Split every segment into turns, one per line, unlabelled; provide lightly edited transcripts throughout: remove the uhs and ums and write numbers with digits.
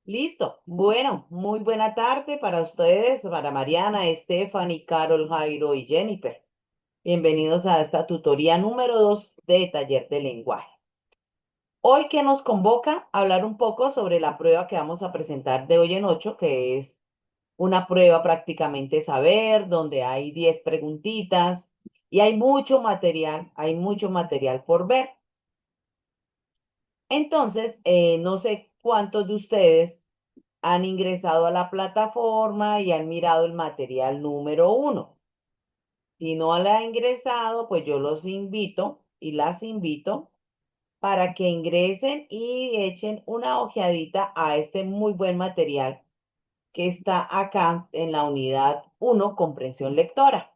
Listo. Bueno, muy buena tarde para ustedes, para Mariana, Stephanie, Carol, Jairo y Jennifer. Bienvenidos a esta tutoría número 2 de Taller de Lenguaje. Hoy que nos convoca a hablar un poco sobre la prueba que vamos a presentar de hoy en 8, que es una prueba prácticamente saber, donde hay 10 preguntitas y hay mucho material por ver. Entonces, no sé cuántos de ustedes han ingresado a la plataforma y han mirado el material número 1. Si no la han ingresado, pues yo los invito y las invito para que ingresen y echen una ojeadita a este muy buen material que está acá en la unidad 1, comprensión lectora.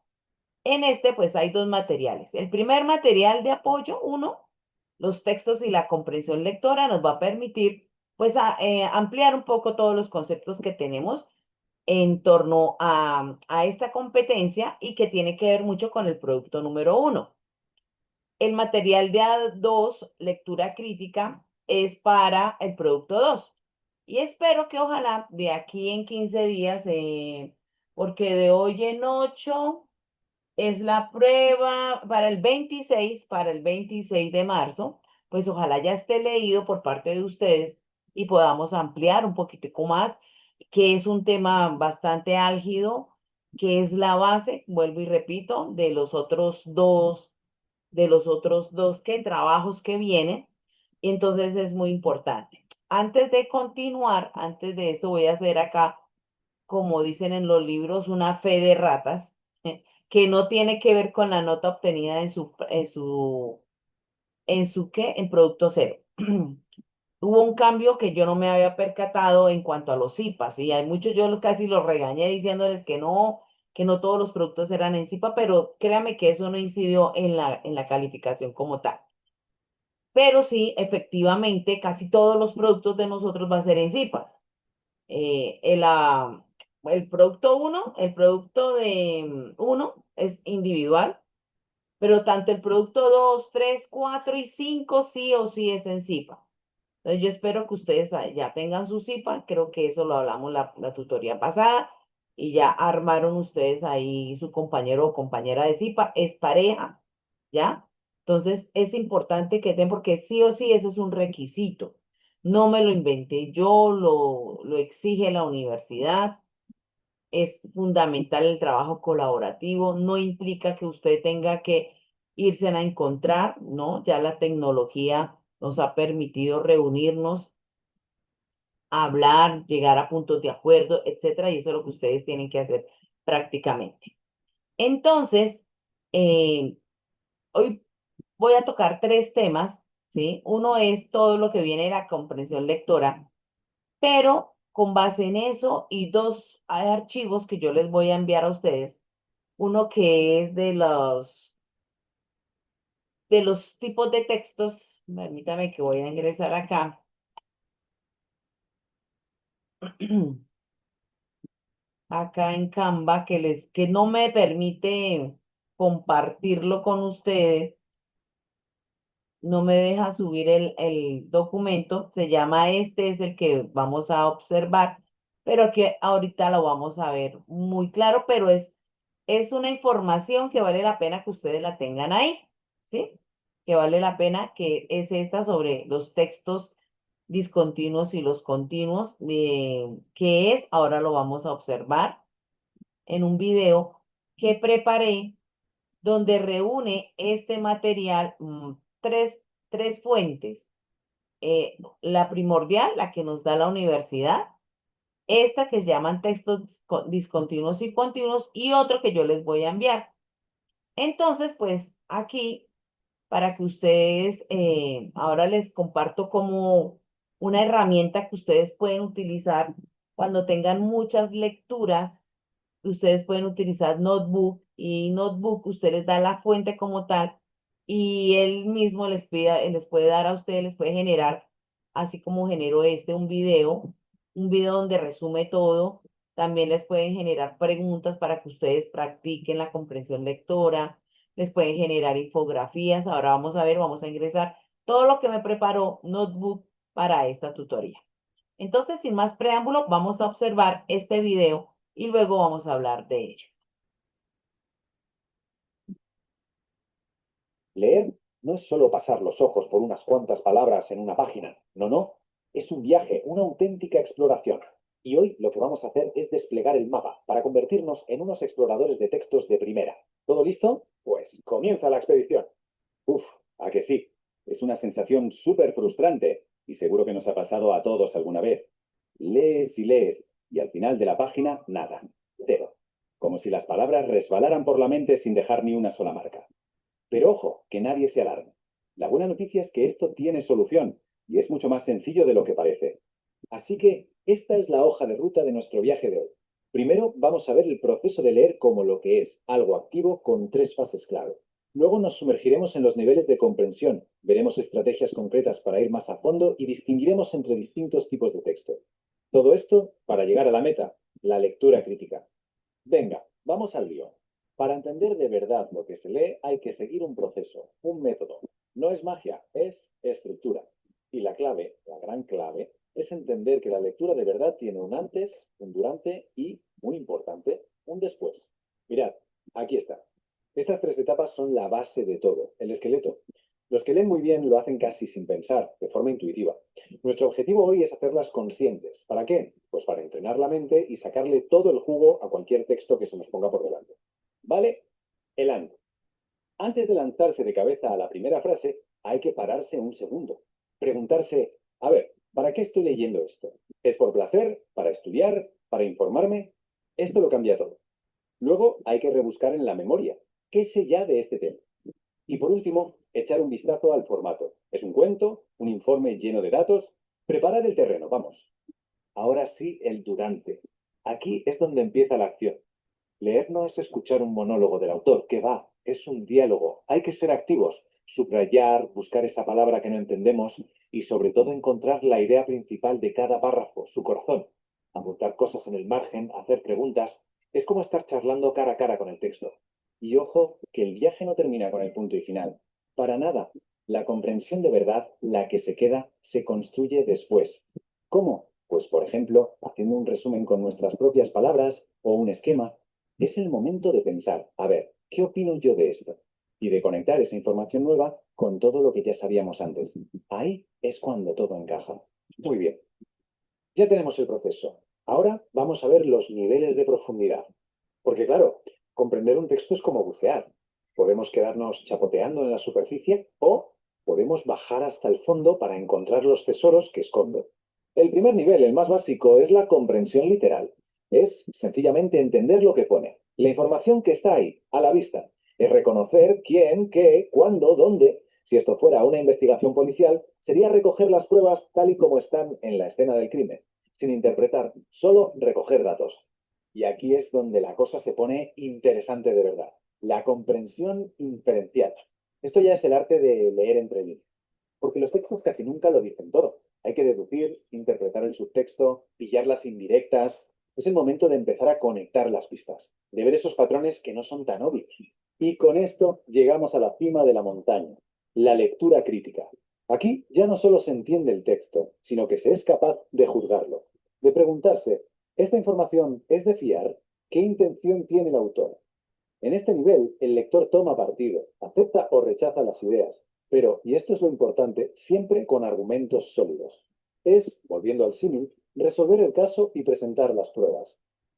En este, pues hay dos materiales. El primer material de apoyo, uno, los textos y la comprensión lectora, nos va a permitir, pues, ampliar un poco todos los conceptos que tenemos en torno a esta competencia y que tiene que ver mucho con el producto número 1. El material de A2, lectura crítica, es para el producto 2. Y espero que ojalá de aquí en 15 días, porque de hoy en 8 es la prueba para el 26 de marzo, pues ojalá ya esté leído por parte de ustedes y podamos ampliar un poquitico más, que es un tema bastante álgido, que es la base, vuelvo y repito, de los otros dos trabajos que vienen. Y entonces es muy importante. Antes de continuar, antes de esto voy a hacer acá, como dicen en los libros, una fe de ratas, que no tiene que ver con la nota obtenida en producto cero. Hubo un cambio que yo no me había percatado en cuanto a los CIPAs, y hay muchos, casi los regañé diciéndoles que no todos los productos eran en CIPA, pero créame que eso no incidió en la calificación como tal. Pero sí, efectivamente, casi todos los productos de nosotros va a ser en CIPAs. El producto uno, el producto de uno es individual, pero tanto el producto 2, 3, 4 y 5 sí o sí es en CIPA. Entonces yo espero que ustedes ya tengan su CIPA, creo que eso lo hablamos la tutoría pasada, y ya armaron ustedes ahí su compañero o compañera de CIPA, es pareja, ¿ya? Entonces es importante que estén porque sí o sí ese es un requisito. No me lo inventé yo, lo exige la universidad. Es fundamental el trabajo colaborativo, no implica que usted tenga que irse a encontrar, ¿no? Ya la tecnología nos ha permitido reunirnos, hablar, llegar a puntos de acuerdo, etcétera, y eso es lo que ustedes tienen que hacer prácticamente. Entonces, eh, hoy voy a tocar tres temas, ¿sí? Uno es todo lo que viene de la comprensión lectora, pero con base en eso y dos archivos que yo les voy a enviar a ustedes. Uno que es de los tipos de textos. Permítame que voy a ingresar acá. Acá en Canva, que no me permite compartirlo con ustedes, no me deja subir el documento. Se llama es el que vamos a observar, pero que ahorita lo vamos a ver muy claro, pero es una información que vale la pena que ustedes la tengan ahí, ¿sí? Que vale la pena, que es esta sobre los textos discontinuos y los continuos, que es, ahora lo vamos a observar en un video que preparé donde reúne este material, tres fuentes. La primordial, la que nos da la universidad, esta que se llaman textos discontinuos y continuos, y otro que yo les voy a enviar. Entonces, pues aquí, para que ustedes, ahora les comparto como una herramienta que ustedes pueden utilizar cuando tengan muchas lecturas. Ustedes pueden utilizar Notebook, y Notebook usted les da la fuente como tal y él mismo les puede dar a ustedes, les puede generar, así como generó un video donde resume todo. También les pueden generar preguntas para que ustedes practiquen la comprensión lectora, les pueden generar infografías. Ahora vamos a ver, vamos a ingresar todo lo que me preparó Notebook para esta tutoría. Entonces, sin más preámbulo, vamos a observar este video y luego vamos a hablar de ello.
Leer no es solo pasar los ojos por unas cuantas palabras en una página. No, no. Es un viaje, una auténtica exploración. Y hoy lo que vamos a hacer es desplegar el mapa para convertirnos en unos exploradores de textos de primera. ¿Todo listo? Pues comienza la expedición. Uf, ¿a que sí? Es una sensación súper frustrante y seguro que nos ha pasado a todos alguna vez. Lees y lees y al final de la página nada, cero. Como si las palabras resbalaran por la mente sin dejar ni una sola marca. Pero ojo, que nadie se alarme. La buena noticia es que esto tiene solución y es mucho más sencillo de lo que parece. Así que esta es la hoja de ruta de nuestro viaje de hoy. Primero vamos a ver el proceso de leer como lo que es, algo activo con tres fases clave. Luego nos sumergiremos en los niveles de comprensión, veremos estrategias concretas para ir más a fondo y distinguiremos entre distintos tipos de texto. Todo esto para llegar a la meta, la lectura crítica. Venga, vamos al lío. Para entender de verdad lo que se lee hay que seguir un proceso, un método. No es magia, es estructura. Y la clave, la gran clave, es entender que la lectura de verdad tiene un antes, un durante y, muy importante, un después. Mirad, aquí está. Estas tres etapas son la base de todo, el esqueleto. Los que leen muy bien lo hacen casi sin pensar, de forma intuitiva. Nuestro objetivo hoy es hacerlas conscientes. ¿Para qué? Pues para entrenar la mente y sacarle todo el jugo a cualquier texto que se nos ponga por delante. ¿Vale? El antes. Antes de lanzarse de cabeza a la primera frase, hay que pararse un segundo. Preguntarse, a ver, ¿para qué estoy leyendo esto? ¿Es por placer? ¿Para estudiar? ¿Para informarme? Esto lo cambia todo. Luego hay que rebuscar en la memoria. ¿Qué sé ya de este tema? Y por último, echar un vistazo al formato. ¿Es un cuento? ¿Un informe lleno de datos? Preparar el terreno, vamos. Ahora sí, el durante. Aquí es donde empieza la acción. Leer no es escuchar un monólogo del autor, que va, es un diálogo. Hay que ser activos, subrayar, buscar esa palabra que no entendemos y sobre todo encontrar la idea principal de cada párrafo, su corazón. Apuntar cosas en el margen, hacer preguntas. Es como estar charlando cara a cara con el texto. Y ojo, que el viaje no termina con el punto y final. Para nada. La comprensión de verdad, la que se queda, se construye después. ¿Cómo? Pues, por ejemplo, haciendo un resumen con nuestras propias palabras o un esquema. Es el momento de pensar, a ver, ¿qué opino yo de esto? Y de conectar esa información nueva con todo lo que ya sabíamos antes. Ahí es cuando todo encaja. Muy bien, ya tenemos el proceso. Ahora vamos a ver los niveles de profundidad. Porque claro, comprender un texto es como bucear. Podemos quedarnos chapoteando en la superficie o podemos bajar hasta el fondo para encontrar los tesoros que esconde. El primer nivel, el más básico, es la comprensión literal. Es sencillamente entender lo que pone. La información que está ahí, a la vista. Es reconocer quién, qué, cuándo, dónde. Si esto fuera una investigación policial, sería recoger las pruebas tal y como están en la escena del crimen, sin interpretar, solo recoger datos. Y aquí es donde la cosa se pone interesante de verdad. La comprensión inferencial. Esto ya es el arte de leer entre líneas. Porque los textos casi nunca lo dicen todo. Hay que deducir, interpretar el subtexto, pillar las indirectas. Es el momento de empezar a conectar las pistas, de ver esos patrones que no son tan obvios. Y con esto llegamos a la cima de la montaña, la lectura crítica. Aquí ya no solo se entiende el texto, sino que se es capaz de juzgarlo, de preguntarse, ¿esta información es de fiar? ¿Qué intención tiene el autor? En este nivel, el lector toma partido, acepta o rechaza las ideas, pero, y esto es lo importante, siempre con argumentos sólidos. Es, volviendo al símil, resolver el caso y presentar las pruebas.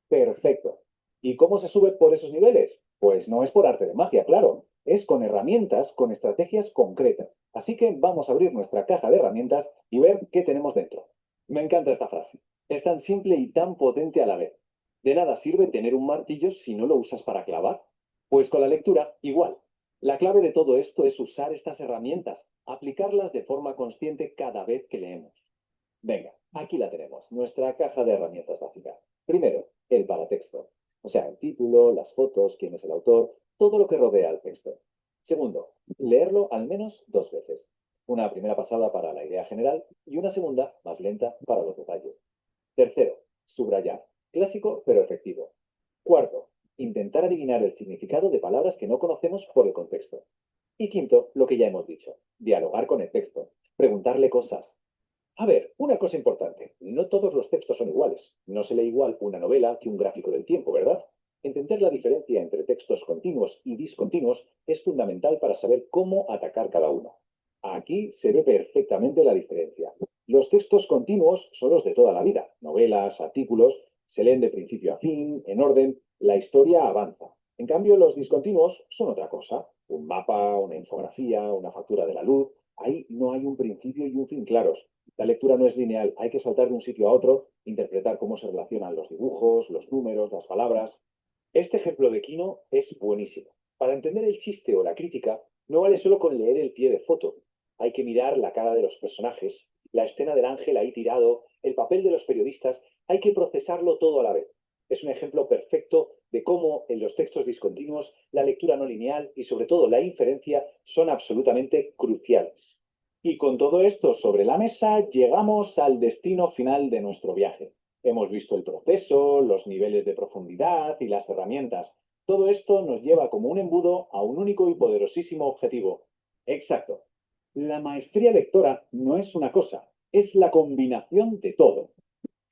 Perfecto. ¿Y cómo se sube por esos niveles? Pues no es por arte de magia, claro. Es con herramientas, con estrategias concretas. Así que vamos a abrir nuestra caja de herramientas y ver qué tenemos dentro. Me encanta esta frase. Es tan simple y tan potente a la vez. De nada sirve tener un martillo si no lo usas para clavar. Pues con la lectura, igual. La clave de todo esto es usar estas herramientas, aplicarlas de forma consciente cada vez que leemos. Venga, aquí la tenemos, nuestra caja de herramientas básicas. Primero, el paratexto, o sea, el título, las fotos, quién es el autor, todo lo que rodea al texto. Segundo, leerlo al menos dos veces. Una primera pasada para la idea general y una segunda, más lenta, para los detalles. Tercero, subrayar. Clásico pero efectivo. Cuarto, intentar adivinar el significado de palabras que no conocemos por el contexto. Y quinto, lo que ya hemos dicho, dialogar con el texto, preguntarle cosas. A ver, una cosa importante, no todos los textos son iguales. No se lee igual una novela que un gráfico del tiempo, ¿verdad? Entender la diferencia entre textos continuos y discontinuos es fundamental para saber cómo atacar cada uno. Aquí se ve perfectamente la diferencia. Los textos continuos son los de toda la vida, novelas, artículos, se leen de principio a fin, en orden, la historia avanza. En cambio, los discontinuos son otra cosa, un mapa, una infografía, una factura de la luz. Ahí no hay un principio y un fin claros. La lectura no es lineal, hay que saltar de un sitio a otro, interpretar cómo se relacionan los dibujos, los números, las palabras. Este ejemplo de Kino es buenísimo. Para entender el chiste o la crítica, no vale solo con leer el pie de foto. Hay que mirar la cara de los personajes, la escena del ángel ahí tirado, el papel de los periodistas. Hay que procesarlo todo a la vez. Es un ejemplo perfecto de cómo en los textos discontinuos la lectura no lineal y sobre todo la inferencia son absolutamente cruciales. Y con todo esto sobre la mesa, llegamos al destino final de nuestro viaje. Hemos visto el proceso, los niveles de profundidad y las herramientas. Todo esto nos lleva como un embudo a un único y poderosísimo objetivo. Exacto. La maestría lectora no es una cosa, es la combinación de todo.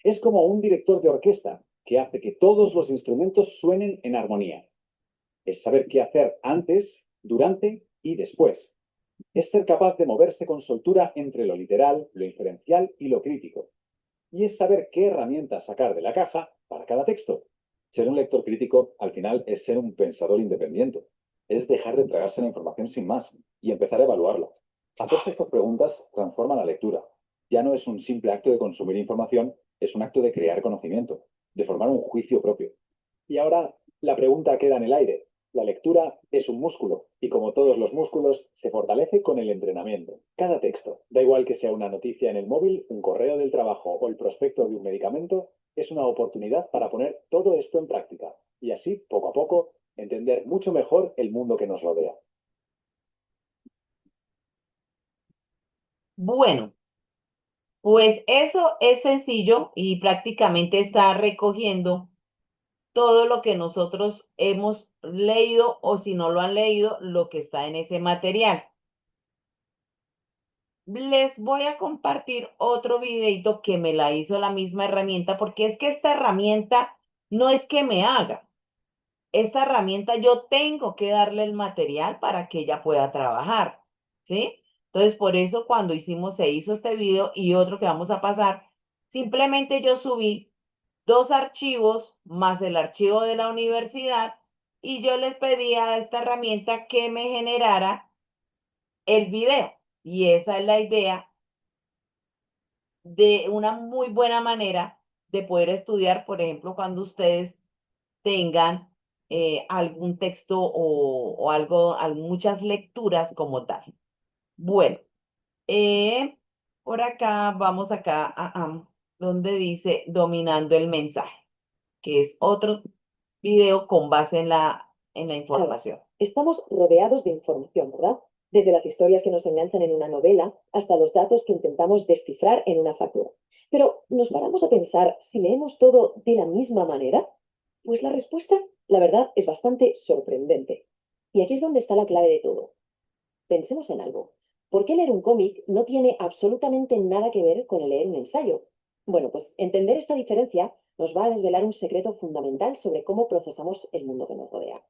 Es como un director de orquesta que hace que todos los instrumentos suenen en armonía. Es saber qué hacer antes, durante y después. Es ser capaz de moverse con soltura entre lo literal, lo inferencial y lo crítico. Y es saber qué herramientas sacar de la caja para cada texto. Ser un lector crítico, al final, es ser un pensador independiente. Es dejar de tragarse la información sin más y empezar a evaluarla. Hacerse estas preguntas transforma la lectura. Ya no es un simple acto de consumir información, es un acto de crear conocimiento, de formar un juicio propio. Y ahora la pregunta queda en el aire. La lectura es un músculo y como todos los músculos se fortalece con el entrenamiento. Cada texto, da igual que sea una noticia en el móvil, un correo del trabajo o el prospecto de un medicamento, es una oportunidad para poner todo esto en práctica y así, poco a poco, entender mucho mejor el mundo que nos rodea.
Bueno, pues eso es sencillo y prácticamente está recogiendo todo lo que nosotros hemos leído o si no lo han leído, lo que está en ese material. Les voy a compartir otro videito que me la hizo la misma herramienta, porque es que esta herramienta no es que me haga. Esta herramienta yo tengo que darle el material para que ella pueda trabajar, ¿sí? Entonces, por eso cuando se hizo este video y otro que vamos a pasar, simplemente yo subí dos archivos más el archivo de la universidad y yo les pedí a esta herramienta que me generara el video. Y esa es la idea de una muy buena manera de poder estudiar, por ejemplo, cuando ustedes tengan algún texto o algo, muchas lecturas como tal. Bueno, eh, por acá vamos acá donde dice dominando el mensaje, que es otro video con base en la información.
Estamos rodeados de información, ¿verdad? Desde las historias que nos enganchan en una novela hasta los datos que intentamos descifrar en una factura. Pero, ¿nos paramos a pensar si leemos todo de la misma manera? Pues la respuesta, la verdad, es bastante sorprendente. Y aquí es donde está la clave de todo. Pensemos en algo. ¿Por qué leer un cómic no tiene absolutamente nada que ver con el leer un ensayo? Bueno, pues entender esta diferencia nos va a desvelar un secreto fundamental sobre cómo procesamos el mundo que nos rodea.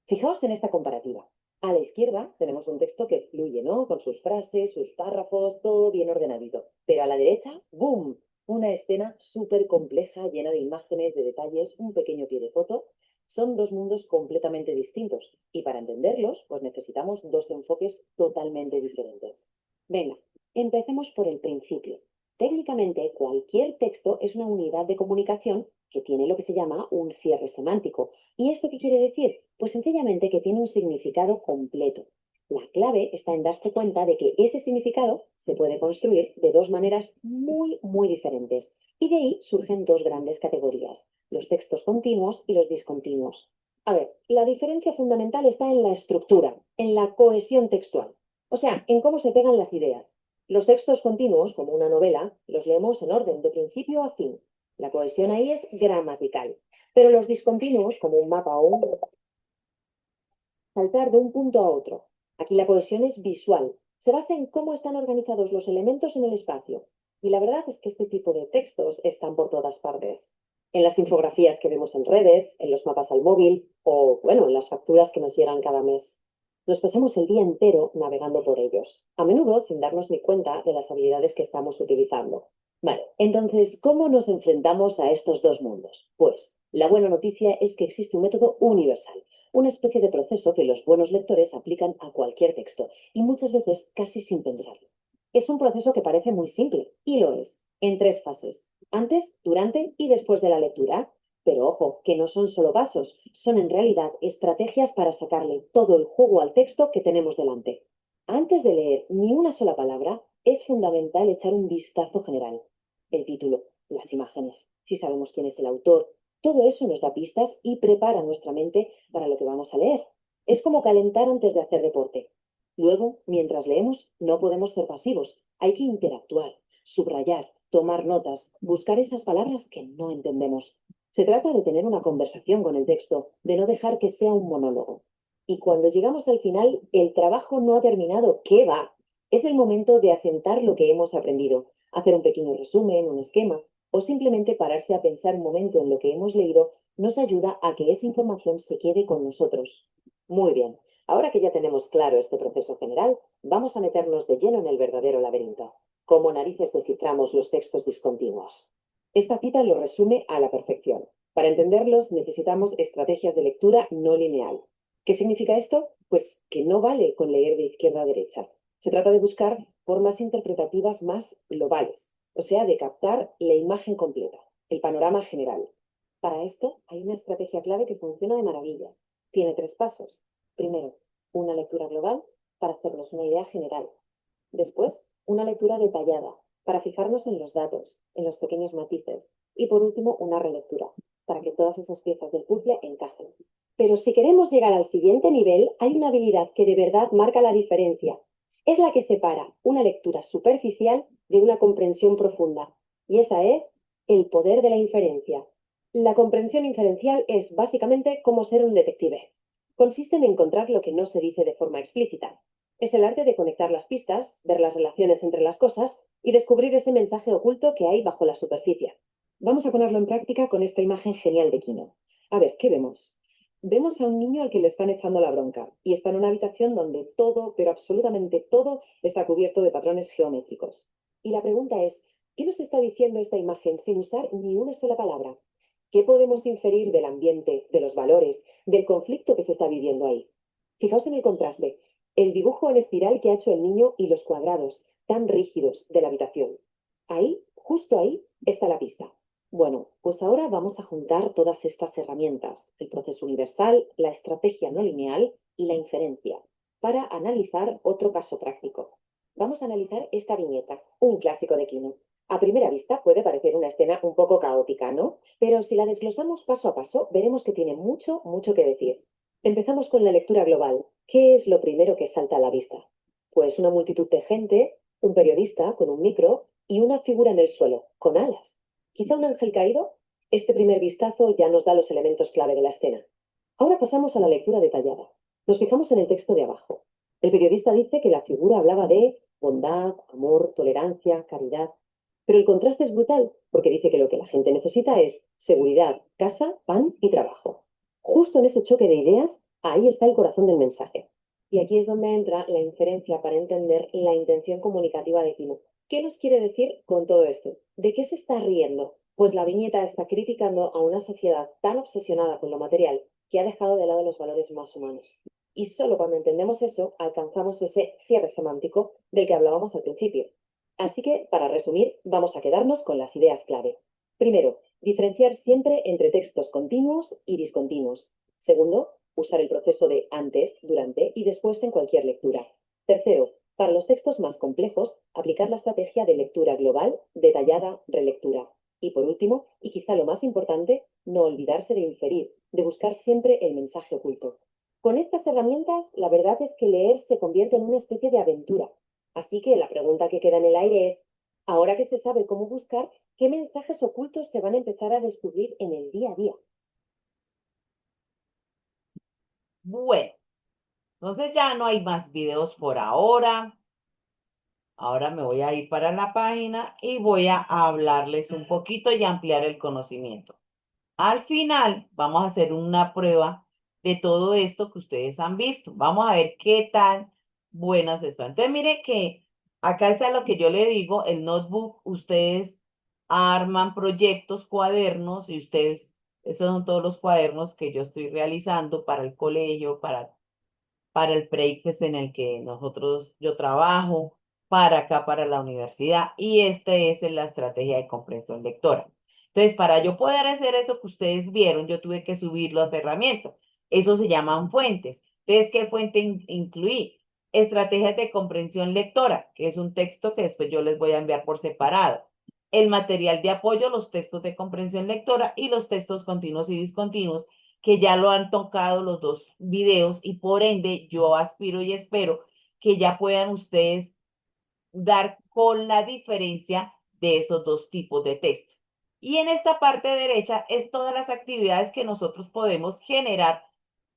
Fijaos en esta comparativa. A la izquierda tenemos un texto que fluye, ¿no? Con sus frases, sus párrafos, todo bien ordenadito. Pero a la derecha, ¡boom! Una escena súper compleja, llena de imágenes, de detalles, un pequeño pie de foto. Son dos mundos completamente distintos y para entenderlos, pues necesitamos dos enfoques totalmente diferentes. Venga, empecemos por el principio. Técnicamente, cualquier texto es una unidad de comunicación que tiene lo que se llama un cierre semántico. ¿Y esto qué quiere decir? Pues sencillamente que tiene un significado completo. La clave está en darse cuenta de que ese significado se puede construir de dos maneras muy, muy diferentes. Y de ahí surgen dos grandes categorías, los textos continuos y los discontinuos. A ver, la diferencia fundamental está en la estructura, en la cohesión textual, o sea, en cómo se pegan las ideas. Los textos continuos, como una novela, los leemos en orden, de principio a fin. La cohesión ahí es gramatical. Pero los discontinuos, como un mapa o un saltar de un punto a otro. Aquí la cohesión es visual. Se basa en cómo están organizados los elementos en el espacio. Y la verdad es que este tipo de textos están por todas partes. En las infografías que vemos en redes, en los mapas al móvil o, bueno, en las facturas que nos llegan cada mes. Nos pasamos el día entero navegando por ellos, a menudo sin darnos ni cuenta de las habilidades que estamos utilizando. Vale, entonces, ¿cómo nos enfrentamos a estos dos mundos? Pues, la buena noticia es que existe un método universal, una especie de proceso que los buenos lectores aplican a cualquier texto, y muchas veces casi sin pensarlo. Es un proceso que parece muy simple, y lo es, en tres fases, antes, durante y después de la lectura. Pero ojo, que no son solo pasos, son en realidad estrategias para sacarle todo el jugo al texto que tenemos delante. Antes de leer ni una sola palabra, es fundamental echar un vistazo general. El título, las imágenes, si sabemos quién es el autor, todo eso nos da pistas y prepara nuestra mente para lo que vamos a leer. Es como calentar antes de hacer deporte. Luego, mientras leemos, no podemos ser pasivos, hay que interactuar, subrayar, tomar notas, buscar esas palabras que no entendemos. Se trata de tener una conversación con el texto, de no dejar que sea un monólogo. Y cuando llegamos al final, el trabajo no ha terminado. ¿Qué va? Es el momento de asentar lo que hemos aprendido, hacer un pequeño resumen, un esquema, o simplemente pararse a pensar un momento en lo que hemos leído, nos ayuda a que esa información se quede con nosotros. Muy bien. Ahora que ya tenemos claro este proceso general, vamos a meternos de lleno en el verdadero laberinto. ¿Cómo narices desciframos los textos discontinuos? Esta cita lo resume a la perfección. Para entenderlos necesitamos estrategias de lectura no lineal. ¿Qué significa esto? Pues que no vale con leer de izquierda a derecha. Se trata de buscar formas interpretativas más globales, o sea, de captar la imagen completa, el panorama general. Para esto hay una estrategia clave que funciona de maravilla. Tiene tres pasos. Primero, una lectura global para hacernos una idea general. Después, una lectura detallada para fijarnos en los datos, en los pequeños matices. Y por último, una relectura para que todas esas piezas del puzzle encajen. Pero si queremos llegar al siguiente nivel, hay una habilidad que de verdad marca la diferencia. Es la que separa una lectura superficial de una comprensión profunda. Y esa es el poder de la inferencia. La comprensión inferencial es básicamente como ser un detective. Consiste en encontrar lo que no se dice de forma explícita. Es el arte de conectar las pistas, ver las relaciones entre las cosas y descubrir ese mensaje oculto que hay bajo la superficie. Vamos a ponerlo en práctica con esta imagen genial de Kino. A ver, ¿qué vemos? Vemos a un niño al que le están echando la bronca y está en una habitación donde todo, pero absolutamente todo, está cubierto de patrones geométricos. Y la pregunta es, ¿qué nos está diciendo esta imagen sin usar ni una sola palabra? ¿Qué podemos inferir del ambiente, de los valores, del conflicto que se está viviendo ahí? Fijaos en el contraste, el dibujo en espiral que ha hecho el niño y los cuadrados tan rígidos de la habitación. Ahí, justo ahí, está la pista. Bueno, pues ahora vamos a juntar todas estas herramientas, el proceso universal, la estrategia no lineal y la inferencia, para analizar otro caso práctico. Vamos a analizar esta viñeta, un clásico de Kino. A primera vista puede parecer una escena un poco caótica, ¿no? Pero si la desglosamos paso a paso, veremos que tiene mucho, mucho que decir. Empezamos con la lectura global. ¿Qué es lo primero que salta a la vista? Pues una multitud de gente, un periodista con un micro y una figura en el suelo, con alas. Quizá un ángel caído. Este primer vistazo ya nos da los elementos clave de la escena. Ahora pasamos a la lectura detallada. Nos fijamos en el texto de abajo. El periodista dice que la figura hablaba de bondad, amor, tolerancia, caridad. Pero el contraste es brutal, porque dice que lo que la gente necesita es seguridad, casa, pan y trabajo. Justo en ese choque de ideas, ahí está el corazón del mensaje. Y aquí es donde entra la inferencia para entender la intención comunicativa de Kino. ¿Qué nos quiere decir con todo esto? ¿De qué se está riendo? Pues la viñeta está criticando a una sociedad tan obsesionada con lo material que ha dejado de lado los valores más humanos. Y solo cuando entendemos eso, alcanzamos ese cierre semántico del que hablábamos al principio. Así que, para resumir, vamos a quedarnos con las ideas clave. Primero, diferenciar siempre entre textos continuos y discontinuos. Segundo, usar el proceso de antes, durante y después en cualquier lectura. Tercero, para los textos más complejos, aplicar la estrategia de lectura global, detallada, relectura. Y por último, y quizá lo más importante, no olvidarse de inferir, de buscar siempre el mensaje oculto. Con estas herramientas, la verdad es que leer se convierte en una especie de aventura. Así que la pregunta que queda en el aire es, ahora que se sabe cómo buscar, ¿qué mensajes ocultos se van a empezar a descubrir en el día a día?
Bueno, entonces ya no hay más videos por ahora. Ahora me voy a ir para la página y voy a hablarles un poquito y ampliar el conocimiento. Al final vamos a hacer una prueba de todo esto que ustedes han visto. Vamos a ver qué tan buenas están. Entonces, mire que acá está lo que yo le digo, el notebook. Ustedes arman proyectos, cuadernos y ustedes, esos son todos los cuadernos que yo estoy realizando para el colegio, para el break pues, en el que yo trabajo, para acá, para la universidad, y este es la estrategia de comprensión lectora. Entonces, para yo poder hacer eso que ustedes vieron, yo tuve que subir las herramientas. Eso se llaman fuentes. Entonces, ¿qué fuente incluí? Estrategias de comprensión lectora, que es un texto que después yo les voy a enviar por separado. El material de apoyo, los textos de comprensión lectora y los textos continuos y discontinuos, que ya lo han tocado los dos videos y por ende yo aspiro y espero que ya puedan ustedes dar con la diferencia de esos dos tipos de textos. Y en esta parte derecha es todas las actividades que nosotros podemos generar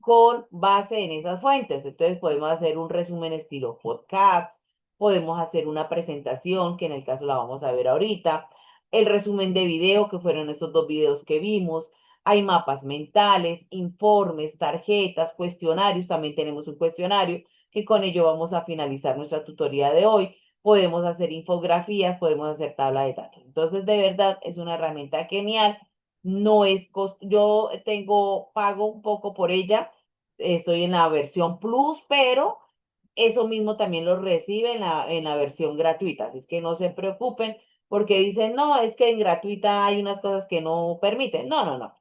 con base en esas fuentes. Entonces podemos hacer un resumen estilo podcast, podemos hacer una presentación, que en el caso la vamos a ver ahorita, el resumen de video, que fueron estos dos videos que vimos, hay mapas mentales, informes, tarjetas, cuestionarios, también tenemos un cuestionario, que con ello vamos a finalizar nuestra tutoría de hoy. Podemos hacer infografías, podemos hacer tabla de datos. Entonces, de verdad, es una herramienta genial. No es yo pago un poco por ella, estoy en la versión Plus, pero eso mismo también lo recibe en la versión gratuita. Así es que no se preocupen porque dicen, no, es que en gratuita hay unas cosas que no permiten. No, no, no.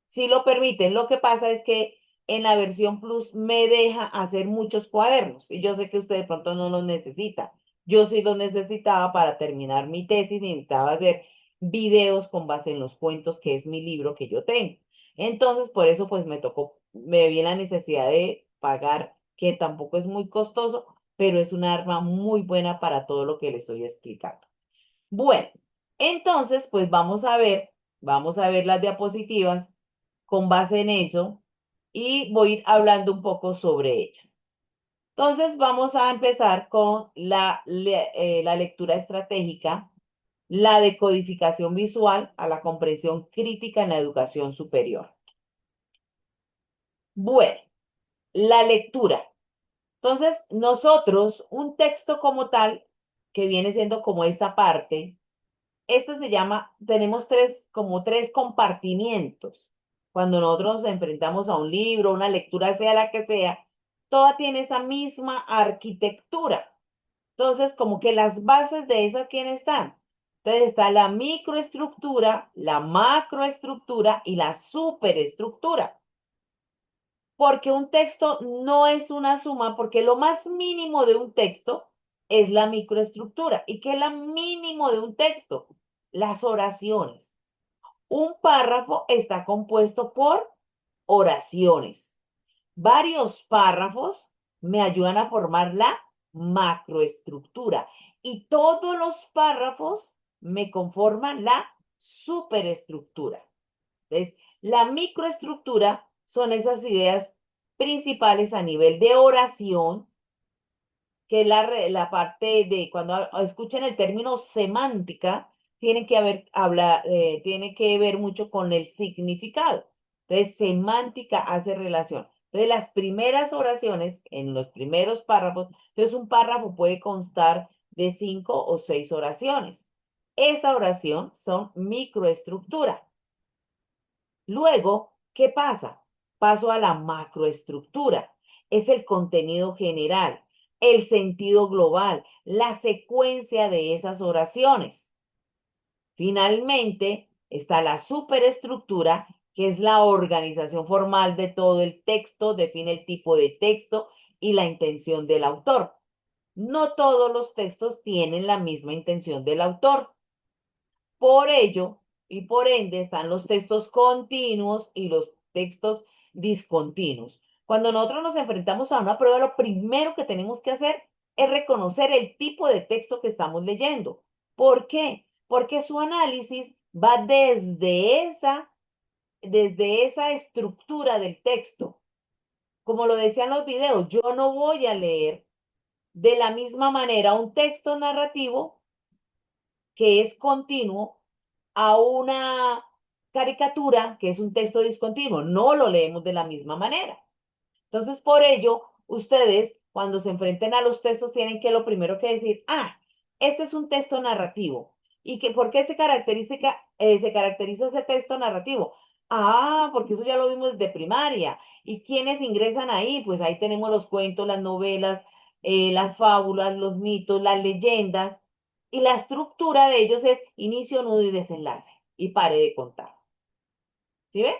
Sí lo permiten. Lo que pasa es que en la versión Plus me deja hacer muchos cuadernos y yo sé que usted de pronto no los necesita. Yo sí los necesitaba para terminar mi tesis, necesitaba hacer videos con base en los cuentos, que es mi libro que yo tengo. Entonces, por eso, pues me vi la necesidad de pagar, que tampoco es muy costoso, pero es un arma muy buena para todo lo que le estoy explicando. Bueno, entonces, pues vamos a ver las diapositivas con base en eso y voy a ir hablando un poco sobre ellas. Entonces, vamos a empezar con la lectura estratégica, la decodificación visual a la comprensión crítica en la educación superior. Bueno, la lectura. Entonces, nosotros, un texto como tal, que viene siendo como esta parte, este se llama, tenemos como tres compartimientos. Cuando nosotros nos enfrentamos a un libro, una lectura, sea la que sea, toda tiene esa misma arquitectura. Entonces, como que las bases de eso, ¿quiénes están? Entonces está la microestructura, la macroestructura y la superestructura. Porque un texto no es una suma, porque lo más mínimo de un texto es la microestructura. ¿Y qué es lo mínimo de un texto? Las oraciones. Un párrafo está compuesto por oraciones. Varios párrafos me ayudan a formar la macroestructura y todos los párrafos me conforman la superestructura. Entonces, la microestructura son esas ideas principales a nivel de oración, que es la parte de cuando escuchen el término semántica, tiene que ver mucho con el significado. Entonces, semántica hace relación. Entonces, las primeras oraciones, en los primeros párrafos, entonces un párrafo puede constar de 5 o 6 oraciones. Esa oración son microestructura. Luego, ¿qué pasa? Paso a la macroestructura. Es el contenido general, el sentido global, la secuencia de esas oraciones. Finalmente, está la superestructura, que es la organización formal de todo el texto, define el tipo de texto y la intención del autor. No todos los textos tienen la misma intención del autor. Por ello y por ende están los textos continuos y los textos discontinuos. Cuando nosotros nos enfrentamos a una prueba, lo primero que tenemos que hacer es reconocer el tipo de texto que estamos leyendo. ¿Por qué? Porque su análisis va desde esa estructura del texto. Como lo decían los videos, yo no voy a leer de la misma manera un texto narrativo que es continuo a una caricatura que es un texto discontinuo. No lo leemos de la misma manera. Entonces, por ello, ustedes, cuando se enfrenten a los textos, tienen que lo primero que decir, este es un texto narrativo. ¿Y que, por qué se caracteriza ese texto narrativo? Porque eso ya lo vimos desde primaria. ¿Y quiénes ingresan ahí? Pues ahí tenemos los cuentos, las novelas, las fábulas, los mitos, las leyendas. Y la estructura de ellos es inicio, nudo y desenlace. Y pare de contar. ¿Sí ve?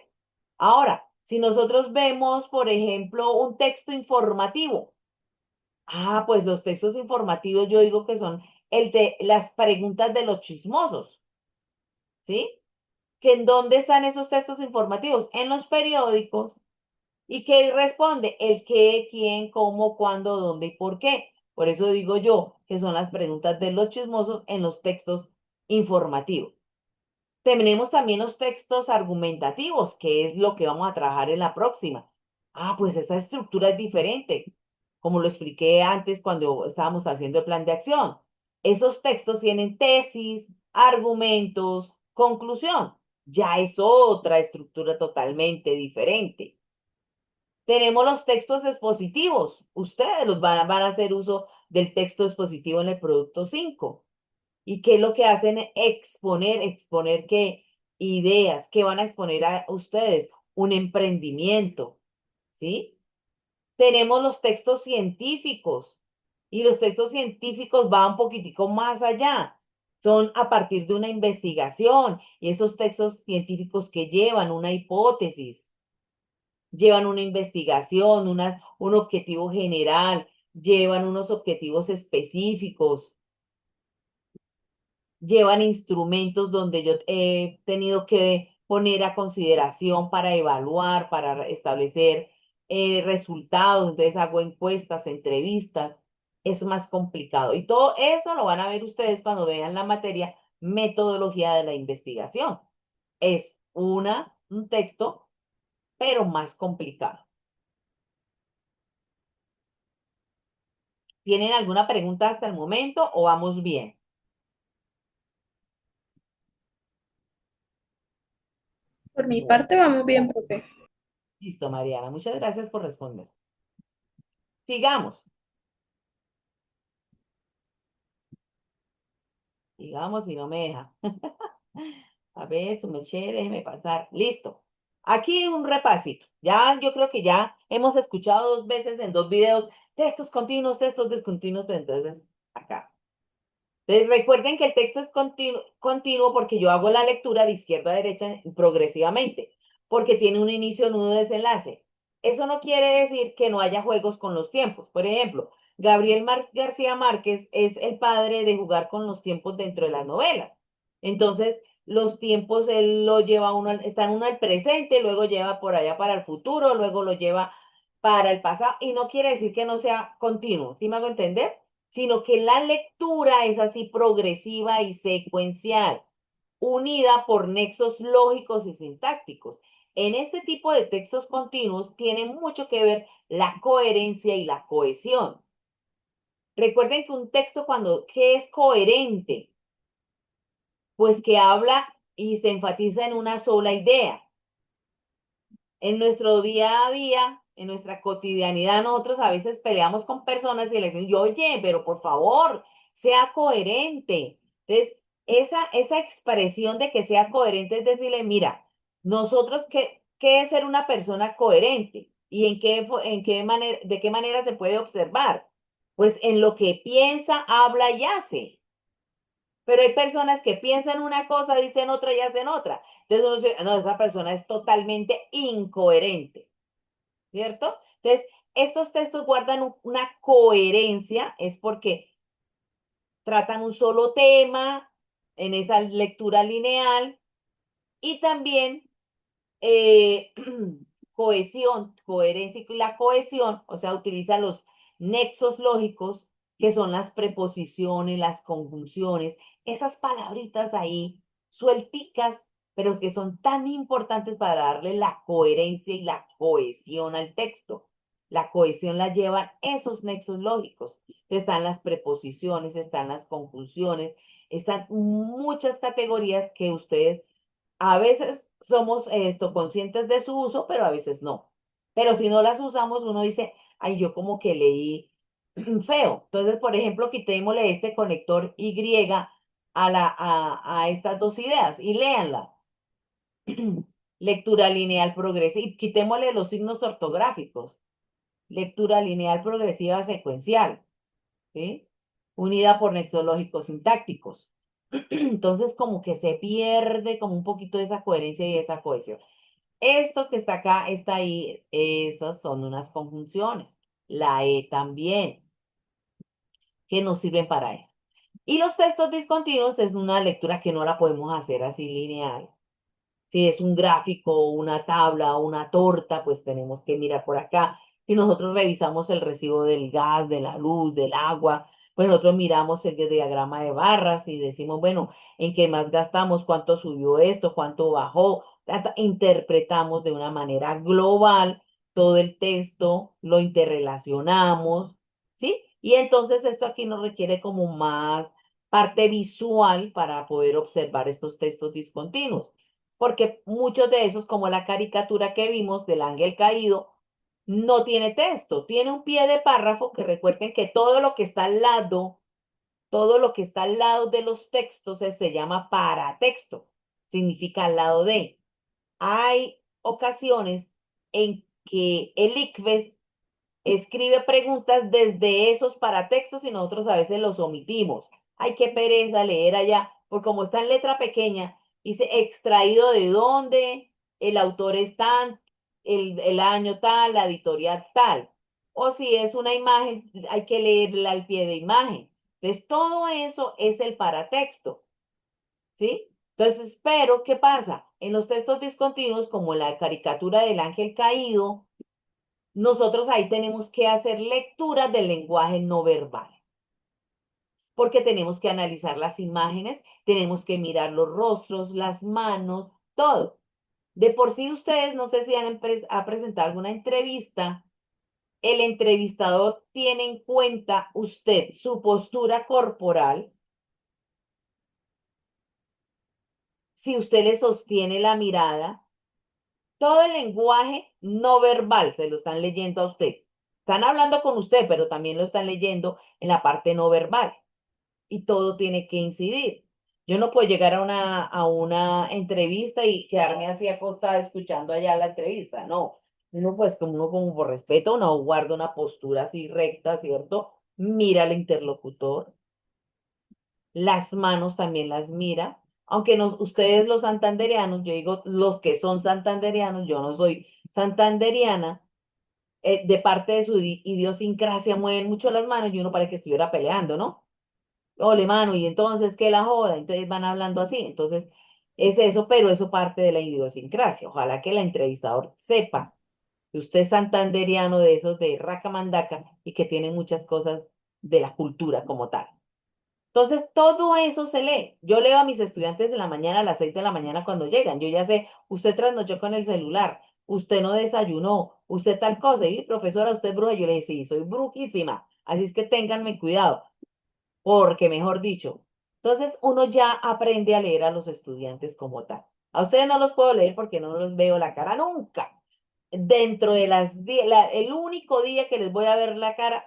Ahora, si nosotros vemos, por ejemplo, un texto informativo, pues los textos informativos yo digo que son el de las preguntas de los chismosos, ¿sí? ¿Que en dónde están esos textos informativos? En los periódicos. ¿Y qué responde? El qué, quién, cómo, cuándo, dónde y por qué. Por eso digo yo que son las preguntas de los chismosos en los textos informativos. Tenemos también los textos argumentativos, que es lo que vamos a trabajar en la próxima. Pues esa estructura es diferente, como lo expliqué antes cuando estábamos haciendo el plan de acción. Esos textos tienen tesis, argumentos, conclusión. Ya es otra estructura totalmente diferente. Tenemos los textos expositivos. Ustedes van a hacer uso del texto expositivo en el producto 5. ¿Y qué es lo que hacen? Exponer qué ideas, qué van a exponer a ustedes, un emprendimiento, ¿sí? Tenemos los textos científicos y los textos científicos van un poquitico más allá. Son a partir de una investigación y esos textos científicos que llevan una hipótesis, llevan una investigación, un objetivo general, llevan unos objetivos específicos, llevan instrumentos donde yo he tenido que poner a consideración para evaluar, para establecer resultados, entonces hago encuestas, entrevistas, es más complicado. Y todo eso lo van a ver ustedes cuando vean la materia metodología de la investigación. Es un texto, pero más complicado. ¿Tienen alguna pregunta hasta el momento o vamos bien?
Por mi
Bueno,
parte, vamos bien, profe.
listo, Mariana. Muchas gracias por responder. Sigamos. Sigamos y no me deja. A ver, su meche, déjeme pasar. Listo. Aquí un repasito. Ya, yo creo que ya hemos escuchado 2 veces en 2 videos textos continuos, textos discontinuos, pero entonces acá. Entonces recuerden que el texto es continuo porque yo hago la lectura de izquierda a derecha progresivamente, porque tiene un inicio, nudo, desenlace. Eso no quiere decir que no haya juegos con los tiempos. Por ejemplo, García Márquez es el padre de jugar con los tiempos dentro de las novelas. Entonces, los tiempos él lo lleva uno, está en uno al presente, luego lleva por allá para el futuro, luego lo lleva para el pasado, y no quiere decir que no sea continuo. ¿Sí me hago entender? Sino que la lectura es así progresiva y secuencial, unida por nexos lógicos y sintácticos. En este tipo de textos continuos tiene mucho que ver la coherencia y la cohesión. Recuerden que un texto que es coherente, pues que habla y se enfatiza en una sola idea. En nuestro día a día, en nuestra cotidianidad, nosotros a veces peleamos con personas y les decimos, oye, pero por favor, sea coherente. Entonces, esa expresión de que sea coherente es decirle, mira, nosotros, ¿qué es ser una persona coherente? ¿Y de qué manera se puede observar? Pues en lo que piensa, habla y hace. Pero hay personas que piensan una cosa, dicen otra y hacen otra. Entonces uno dice, no, esa persona es totalmente incoherente, ¿cierto? Entonces, estos textos guardan una coherencia, es porque tratan un solo tema en esa lectura lineal y también eh, coherencia y la cohesión, o sea, utiliza los nexos lógicos, que son las preposiciones, las conjunciones, esas palabritas ahí suelticas, pero que son tan importantes para darle la coherencia y la cohesión al texto. La cohesión la llevan esos nexos lógicos. Están las preposiciones, están las conjunciones, están muchas categorías que ustedes a veces somos conscientes de su uso, pero a veces no. Pero si no las usamos, uno dice, ay, yo como que leí feo. Entonces, por ejemplo, quitémosle este conector Y a estas dos ideas y léanla. Lectura lineal progresiva. Y quitémosle los signos ortográficos. Lectura lineal progresiva secuencial. ¿Sí? Unida por nexos lógicos sintácticos. Entonces, como que se pierde como un poquito de esa coherencia y esa cohesión. Esto que está acá, está ahí, esas son unas conjunciones. La E también, que nos sirven para eso. Y los textos discontinuos es una lectura que no la podemos hacer así lineal. Si es un gráfico, una tabla, una torta, pues tenemos que mirar por acá. Si nosotros revisamos el recibo del gas, de la luz, del agua, pues nosotros miramos el diagrama de barras y decimos, bueno, ¿en qué más gastamos? ¿Cuánto subió esto? ¿Cuánto bajó? Interpretamos de una manera global todo el texto, lo interrelacionamos, ¿sí? Y entonces esto aquí nos requiere como más parte visual para poder observar estos textos discontinuos porque muchos de esos, como la caricatura que vimos del ángel caído, no tiene texto, tiene un pie de párrafo que recuerden que todo lo que está al lado, todo lo que está al lado de los textos se llama paratexto, significa al lado de. Hay ocasiones en que el ICFES escribe preguntas desde esos paratextos y nosotros a veces los omitimos. Ay, qué pereza leer allá, porque como está en letra pequeña, dice extraído de dónde, el autor es tan, el año tal, la editorial tal. O si es una imagen, hay que leerla al pie de imagen. Entonces, todo eso es el paratexto, ¿sí? Entonces, pero, ¿qué pasa? En los textos discontinuos, como la caricatura del ángel caído, nosotros ahí tenemos que hacer lectura del lenguaje no verbal, porque tenemos que analizar las imágenes, tenemos que mirar los rostros, las manos, todo. De por sí ustedes, no sé si ha presentado alguna entrevista, el entrevistador tiene en cuenta usted su postura corporal, si usted le sostiene la mirada, todo el lenguaje no verbal se lo están leyendo a usted. Están hablando con usted, pero también lo están leyendo en la parte no verbal. Y todo tiene que incidir. Yo no puedo llegar a una entrevista y quedarme así acostada escuchando allá la entrevista, no. Uno pues como uno como por respeto, uno guarda una postura así recta, ¿cierto? Mira al interlocutor, las manos también las mira, aunque ustedes los santandereanos, yo digo los que son santandereanos, yo no soy santanderiana, de parte de su idiosincrasia mueven mucho las manos y uno parece que estuviera peleando, ¿no? Ole, mano, y entonces, ¿qué la joda? Entonces van hablando así. Entonces, es eso, pero eso parte de la idiosincrasia. Ojalá que el entrevistador sepa que usted es santanderiano de esos de Racamandaca y que tiene muchas cosas de la cultura como tal. Entonces, todo eso se lee. Yo leo a mis estudiantes de la mañana a las 6 de la mañana cuando llegan. Yo ya sé, usted trasnochó con el celular, usted no desayunó, usted tal cosa. Y profesora, usted es bruja. Yo le dije, sí, soy brujísima. Así es que ténganme cuidado porque mejor dicho, entonces uno ya aprende a leer a los estudiantes como tal. A ustedes no los puedo leer porque no los veo la cara nunca. Dentro de el único día que les voy a ver la cara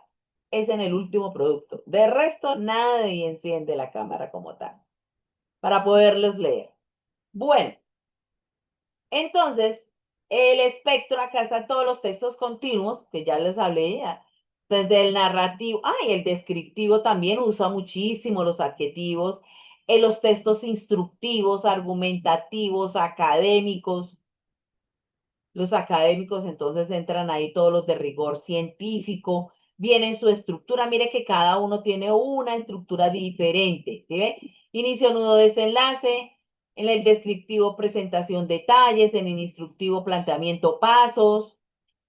es en el último producto. De resto, nadie enciende la cámara como tal para poderles leer. Bueno, entonces, el espectro, acá están todos los textos continuos, que ya les hablé, desde el narrativo, y el descriptivo también usa muchísimo los adjetivos, en los textos instructivos, argumentativos, académicos. Los académicos entonces entran ahí todos los de rigor científico, viene su estructura, mire que cada uno tiene una estructura diferente, ¿sí ve? Inicio, nudo, desenlace, en el descriptivo presentación detalles, en el instructivo planteamiento pasos,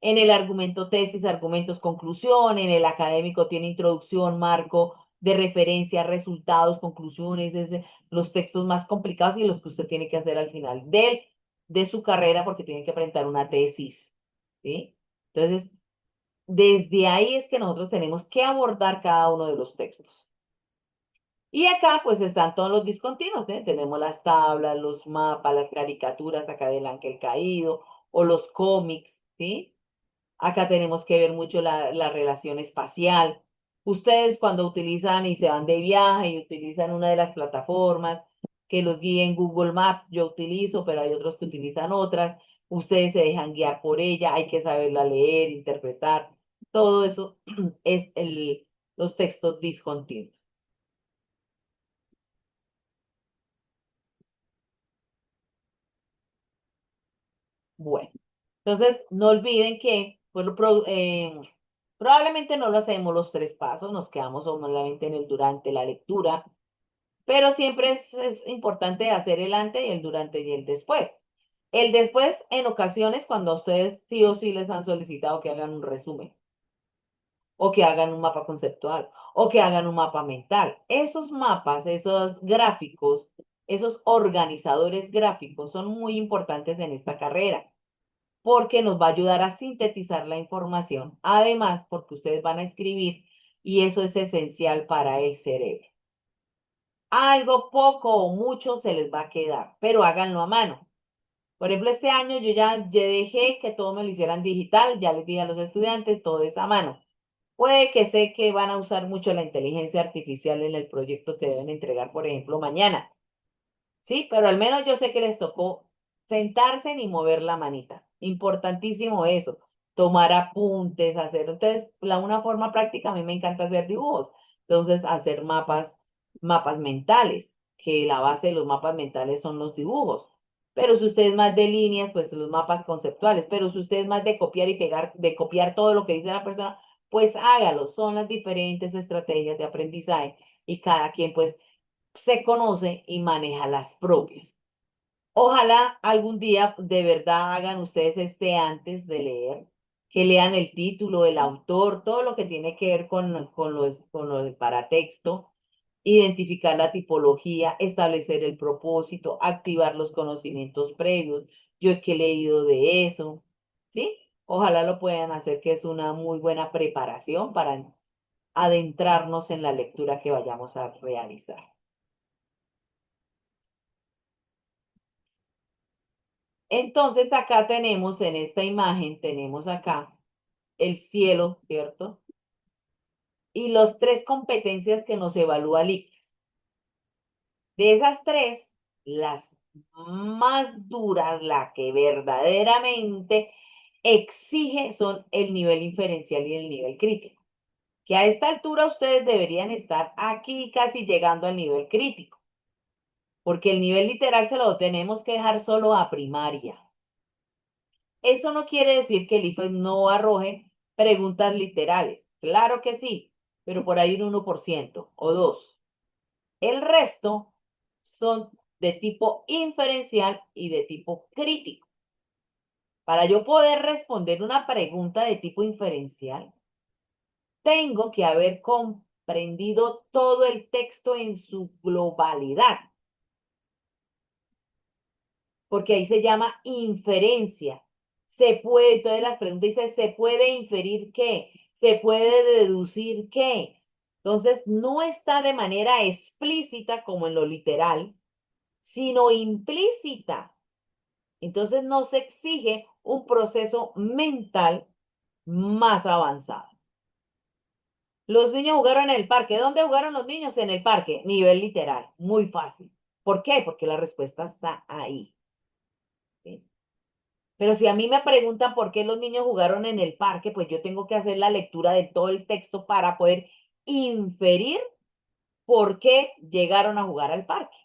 en el argumento tesis, argumentos conclusión, en el académico tiene introducción, marco de referencia, resultados, conclusiones, los textos más complicados y los que usted tiene que hacer al final de su carrera porque tienen que presentar una tesis, ¿sí? Entonces, Desde ahí es que nosotros tenemos que abordar cada uno de los textos. Y acá pues están todos los discontinuos, ¿eh? Tenemos las tablas, los mapas, las caricaturas acá del Ángel Caído o los cómics, ¿sí? Acá tenemos que ver mucho la relación espacial. Ustedes cuando utilizan y se van de viaje y utilizan una de las plataformas que los guíen Google Maps, yo utilizo, pero hay otros que utilizan otras. Ustedes se dejan guiar por ella, hay que saberla leer, interpretar. Todo eso es los textos discontinuos. Bueno, entonces no olviden que probablemente no lo hacemos los tres pasos, nos quedamos solamente en el durante la lectura, pero siempre es importante hacer el antes y el durante y el después. El después, en ocasiones, cuando a ustedes sí o sí les han solicitado que hagan un resumen, o que hagan un mapa conceptual, o que hagan un mapa mental. Esos mapas, esos gráficos, esos organizadores gráficos son muy importantes en esta carrera porque nos va a ayudar a sintetizar la información. Además, porque ustedes van a escribir y eso es esencial para el cerebro. Algo poco o mucho se les va a quedar, pero háganlo a mano. Por ejemplo, este año yo ya dejé que todo me lo hicieran digital, ya les dije a los estudiantes, todo es a mano. Puede que sé que van a usar mucho la inteligencia artificial en el proyecto que deben entregar, por ejemplo, mañana. Sí, pero al menos yo sé que les tocó sentarse ni mover la manita. Importantísimo eso. Tomar apuntes, hacer. Entonces, una forma práctica, a mí me encanta hacer dibujos. Entonces, hacer mapas mentales, que la base de los mapas mentales son los dibujos. Pero si usted es más de líneas, pues los mapas conceptuales. Pero si usted es más de copiar y pegar, de copiar todo lo que dice la persona, pues hágalo. Son las diferentes estrategias de aprendizaje y cada quien, pues, se conoce y maneja las propias. Ojalá algún día de verdad hagan ustedes este antes de leer, que lean el título, el autor, todo lo que tiene que ver con del paratexto, identificar la tipología, establecer el propósito, activar los conocimientos previos. Yo he que he leído de eso, ¿sí? Ojalá lo puedan hacer, que es una muy buena preparación para adentrarnos en la lectura que vayamos a realizar. Entonces acá tenemos, en esta imagen, tenemos acá el cielo, ¿cierto? Y las tres competencias que nos evalúa el ICFES. De esas tres, las más duras, la que verdaderamente exige son el nivel inferencial y el nivel crítico. Que a esta altura ustedes deberían estar aquí casi llegando al nivel crítico, porque el nivel literal se lo tenemos que dejar solo a primaria. Eso no quiere decir que el IFES no arroje preguntas literales. Claro que sí, pero por ahí un 1% o 2%. El resto son de tipo inferencial y de tipo crítico. Para yo poder responder una pregunta de tipo inferencial, tengo que haber comprendido todo el texto en su globalidad, porque ahí se llama inferencia. Se puede, todas las preguntas dice, ¿se puede inferir qué? ¿Se puede deducir qué? Entonces, no está de manera explícita como en lo literal, sino implícita. Entonces, nos exige un proceso mental más avanzado. Los niños jugaron en el parque. ¿Dónde jugaron los niños? En el parque. Nivel literal. Muy fácil. ¿Por qué? Porque la respuesta está ahí. ¿Sí? Pero si a mí me preguntan por qué los niños jugaron en el parque, pues yo tengo que hacer la lectura de todo el texto para poder inferir por qué llegaron a jugar al parque.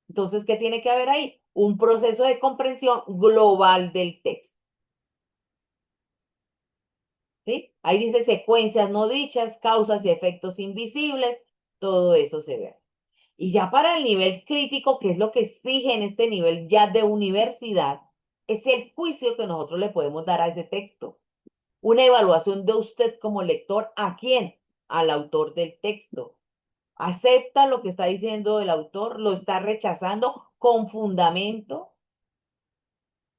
Entonces, ¿qué tiene que haber ahí? Un proceso de comprensión global del texto. ¿Sí? Ahí dice secuencias no dichas, causas y efectos invisibles, todo eso se ve. Y ya para el nivel crítico, que es lo que exige en este nivel ya de universidad, es el juicio que nosotros le podemos dar a ese texto. Una evaluación de usted como lector, ¿a quién? Al autor del texto. ¿Acepta lo que está diciendo el autor? ¿Lo está rechazando con fundamento?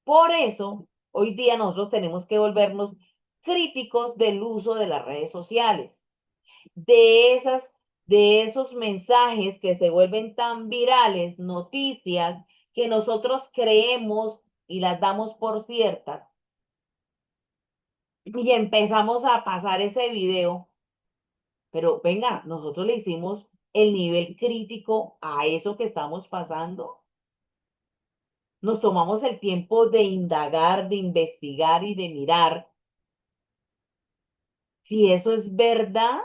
Por eso, hoy día nosotros tenemos que volvernos críticos del uso de las redes sociales, de de esos mensajes que se vuelven tan virales, noticias que nosotros creemos y las damos por ciertas y empezamos a pasar ese video, pero venga, nosotros le hicimos el nivel crítico a eso que estamos pasando. Nos tomamos el tiempo de indagar, de investigar y de mirar si eso es verdad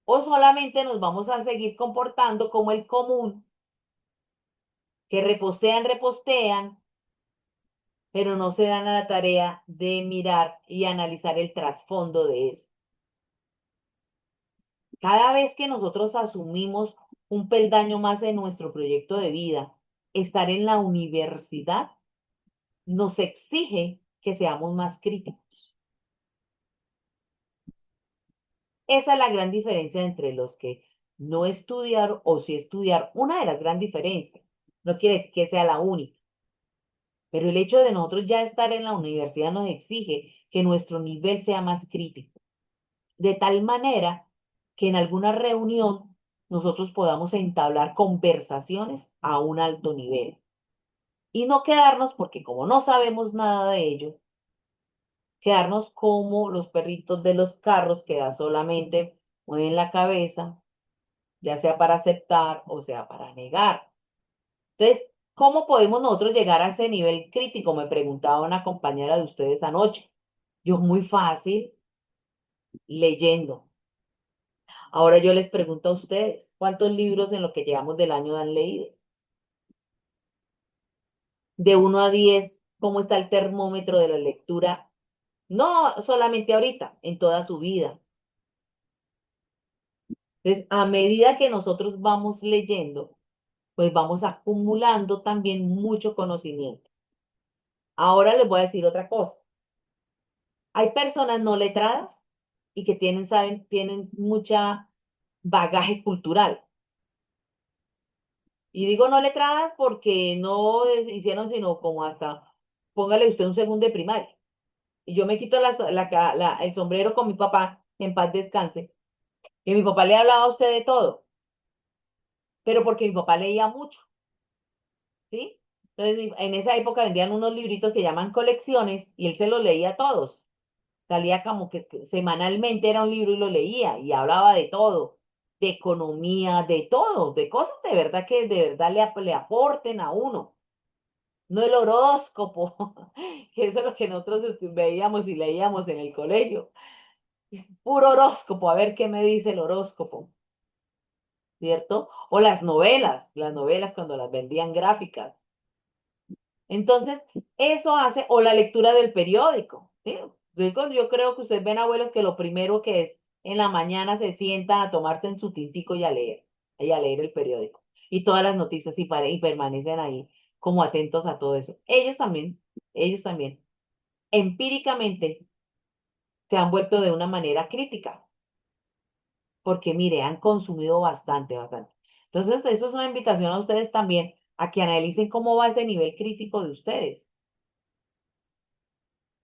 o solamente nos vamos a seguir comportando como el común, que repostean, pero no se dan a la tarea de mirar y analizar el trasfondo de eso. Cada vez que nosotros asumimos un peldaño más en nuestro proyecto de vida, estar en la universidad nos exige que seamos más críticos. Esa es la gran diferencia entre los que no estudiar o sí estudiar. Una de las grandes diferencias. No quiere decir que sea la única. Pero el hecho de nosotros ya estar en la universidad nos exige que nuestro nivel sea más crítico. De tal manera que en alguna reunión nosotros podamos entablar conversaciones a un alto nivel. Y no quedarnos, porque como no sabemos nada de ello, quedarnos como los perritos de los carros que da solamente mueven la cabeza, ya sea para aceptar o sea para negar. Entonces, ¿cómo podemos nosotros llegar a ese nivel crítico? Me preguntaba una compañera de ustedes anoche. Yo muy fácil, leyendo. Ahora yo les pregunto a ustedes, ¿cuántos libros en lo que llevamos del año han leído? De 1 a 10, ¿cómo está el termómetro de la lectura? No solamente ahorita, en toda su vida. Entonces, a medida que nosotros vamos leyendo, pues vamos acumulando también mucho conocimiento. Ahora les voy a decir otra cosa. Hay personas no letradas y que tienen mucha bagaje cultural. Y digo no letradas porque no hicieron sino como hasta, póngale usted un segundo de primaria. Y yo me quito el sombrero con mi papá, en paz descanse, que mi papá le hablaba a usted de todo, pero porque mi papá leía mucho, ¿sí? Entonces, en esa época vendían unos libritos que llaman colecciones y él se los leía a todos. Salía como que semanalmente era un libro y lo leía y hablaba de todo, de economía, de todo, de cosas de verdad que de verdad le aporten a uno. No el horóscopo, que eso es lo que nosotros veíamos y leíamos en el colegio. Puro horóscopo, a ver qué me dice el horóscopo, ¿cierto? O las novelas cuando las vendían gráficas. Entonces, eso hace, o la lectura del periódico, ¿sí? Yo creo que ustedes ven abuelos que lo primero que es en la mañana se sientan a tomarse en su tintico y a leer el periódico. Y todas las noticias y permanecen ahí como atentos a todo eso. Ellos también, empíricamente, se han vuelto de una manera crítica, porque mire, han consumido bastante. Entonces, eso es una invitación a ustedes también a que analicen cómo va ese nivel crítico de ustedes.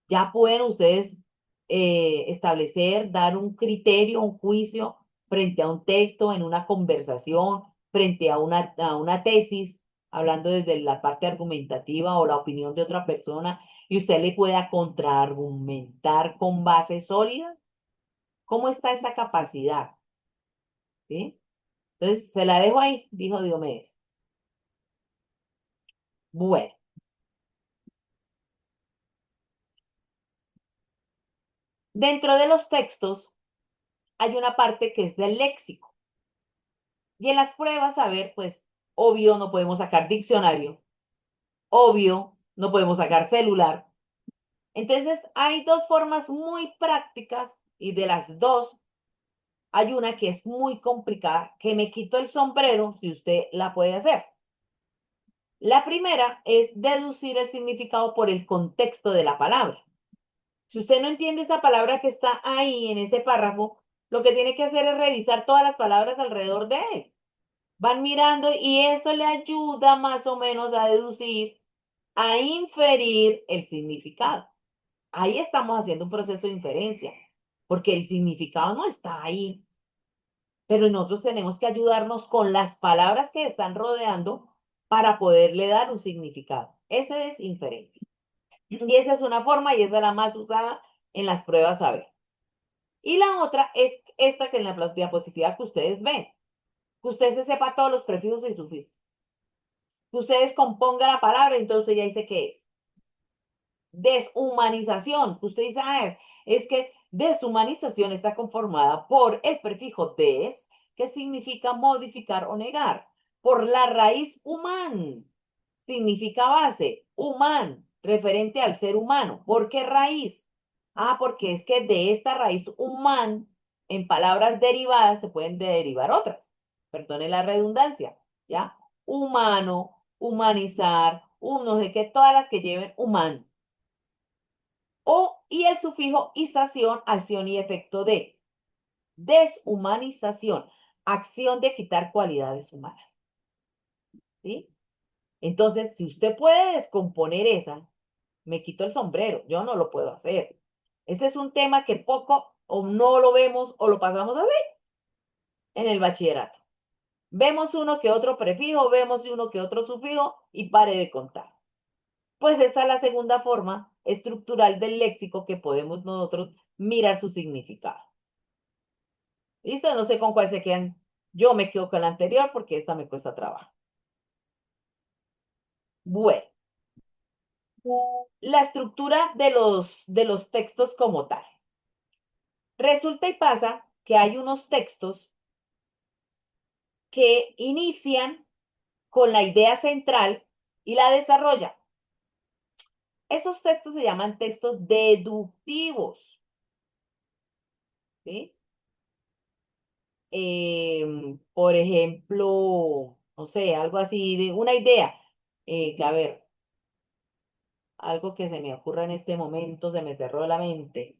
Ya pueden ustedes establecer, dar un criterio, un juicio frente a un texto, en una conversación, frente a a una tesis, hablando desde la parte argumentativa o la opinión de otra persona, y usted le pueda contraargumentar con bases sólidas. ¿Cómo está esa capacidad? ¿Sí? Entonces, se la dejo ahí, dijo Diomedes. Bueno, dentro de los textos hay una parte que es del léxico. Y en las pruebas, a ver, pues, obvio, no podemos sacar diccionario, obvio, no podemos sacar celular. Entonces, hay dos formas muy prácticas y de las dos, hay una que es muy complicada, que me quito el sombrero si usted la puede hacer. La primera es deducir el significado por el contexto de la palabra. Si usted no entiende esa palabra que está ahí en ese párrafo, lo que tiene que hacer es revisar todas las palabras alrededor de él. Van mirando y eso le ayuda más o menos a deducir, a inferir el significado. Ahí estamos haciendo un proceso de inferencia, porque el significado no está ahí, pero nosotros tenemos que ayudarnos con las palabras que están rodeando para poderle dar un significado. Esa es inferencia. Y esa es una forma y esa es la más usada en las pruebas saber. Y la otra es esta que en la diapositiva que ustedes ven, que usted se sepa todos los prefijos y sufijos. Que ustedes compongan la palabra, entonces usted ya dice qué es. Deshumanización, que usted dice, es que deshumanización está conformada por el prefijo des, que significa modificar o negar, por la raíz humán, significa base, humán, referente al ser humano. ¿Por qué raíz? Porque es que de esta raíz humán, en palabras derivadas, se pueden derivar otras. Perdone la redundancia, ¿ya? Humano, humanizar, no sé qué, todas las que lleven humano. Y el sufijo ización, acción y efecto de. Deshumanización, acción de quitar cualidades humanas. ¿Sí? Entonces, si usted puede descomponer esa, me quito el sombrero, yo no lo puedo hacer. Este es un tema que poco o no lo vemos o lo pasamos a ver en el bachillerato. Vemos uno que otro prefijo, vemos uno que otro sufijo y pare de contar. Pues esta es la segunda forma estructural del léxico que podemos nosotros mirar su significado. ¿Listo? No sé con cuál se quedan. Yo me quedo con la anterior porque esta me cuesta trabajo. Bueno, la estructura de los textos como tal. Resulta y pasa que hay unos textos que inician con la idea central y la desarrollan. Esos textos se llaman textos deductivos. ¿Sí? Por ejemplo, no sé, algo así de una idea. Que a ver, algo que se me ocurra en este momento, se me cerró la mente.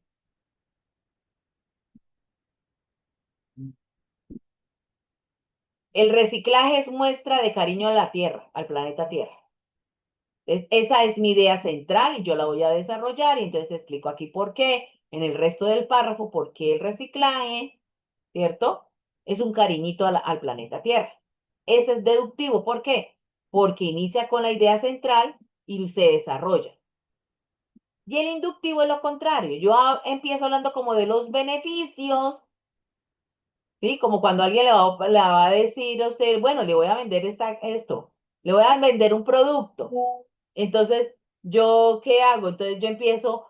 El reciclaje es muestra de cariño a la Tierra, al planeta Tierra. Esa es mi idea central y yo la voy a desarrollar y entonces explico aquí por qué, en el resto del párrafo, por qué el reciclaje, ¿cierto? Es un cariñito al planeta Tierra. Ese es deductivo, ¿por qué? Porque inicia con la idea central y se desarrolla. Y el inductivo es lo contrario. Yo empiezo hablando como de los beneficios, ¿sí? Como cuando alguien le va a decir a usted, bueno, le voy a vender esto, le voy a vender un producto. Entonces, ¿yo qué hago? Entonces yo empiezo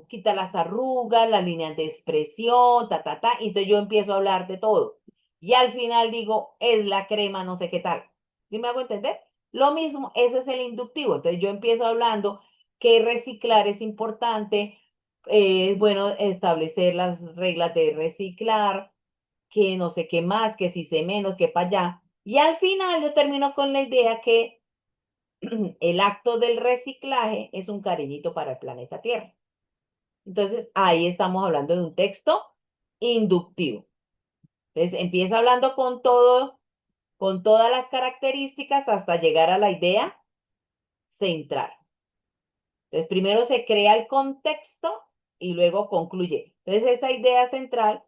quitar las arrugas, las líneas de expresión, y entonces yo empiezo a hablar de todo. Y al final digo, es la crema, no sé qué tal. ¿Sí me hago entender? Lo mismo, ese es el inductivo. Entonces yo empiezo hablando que reciclar es importante, es bueno establecer las reglas de reciclar, que no sé qué más, que si sé menos, que para allá. Y al final yo termino con la idea que el acto del reciclaje es un cariñito para el planeta Tierra. Entonces, ahí estamos hablando de un texto inductivo. Entonces, empieza hablando con todo, con todas las características hasta llegar a la idea central. Entonces, primero se crea el contexto y luego concluye. Entonces, esa idea central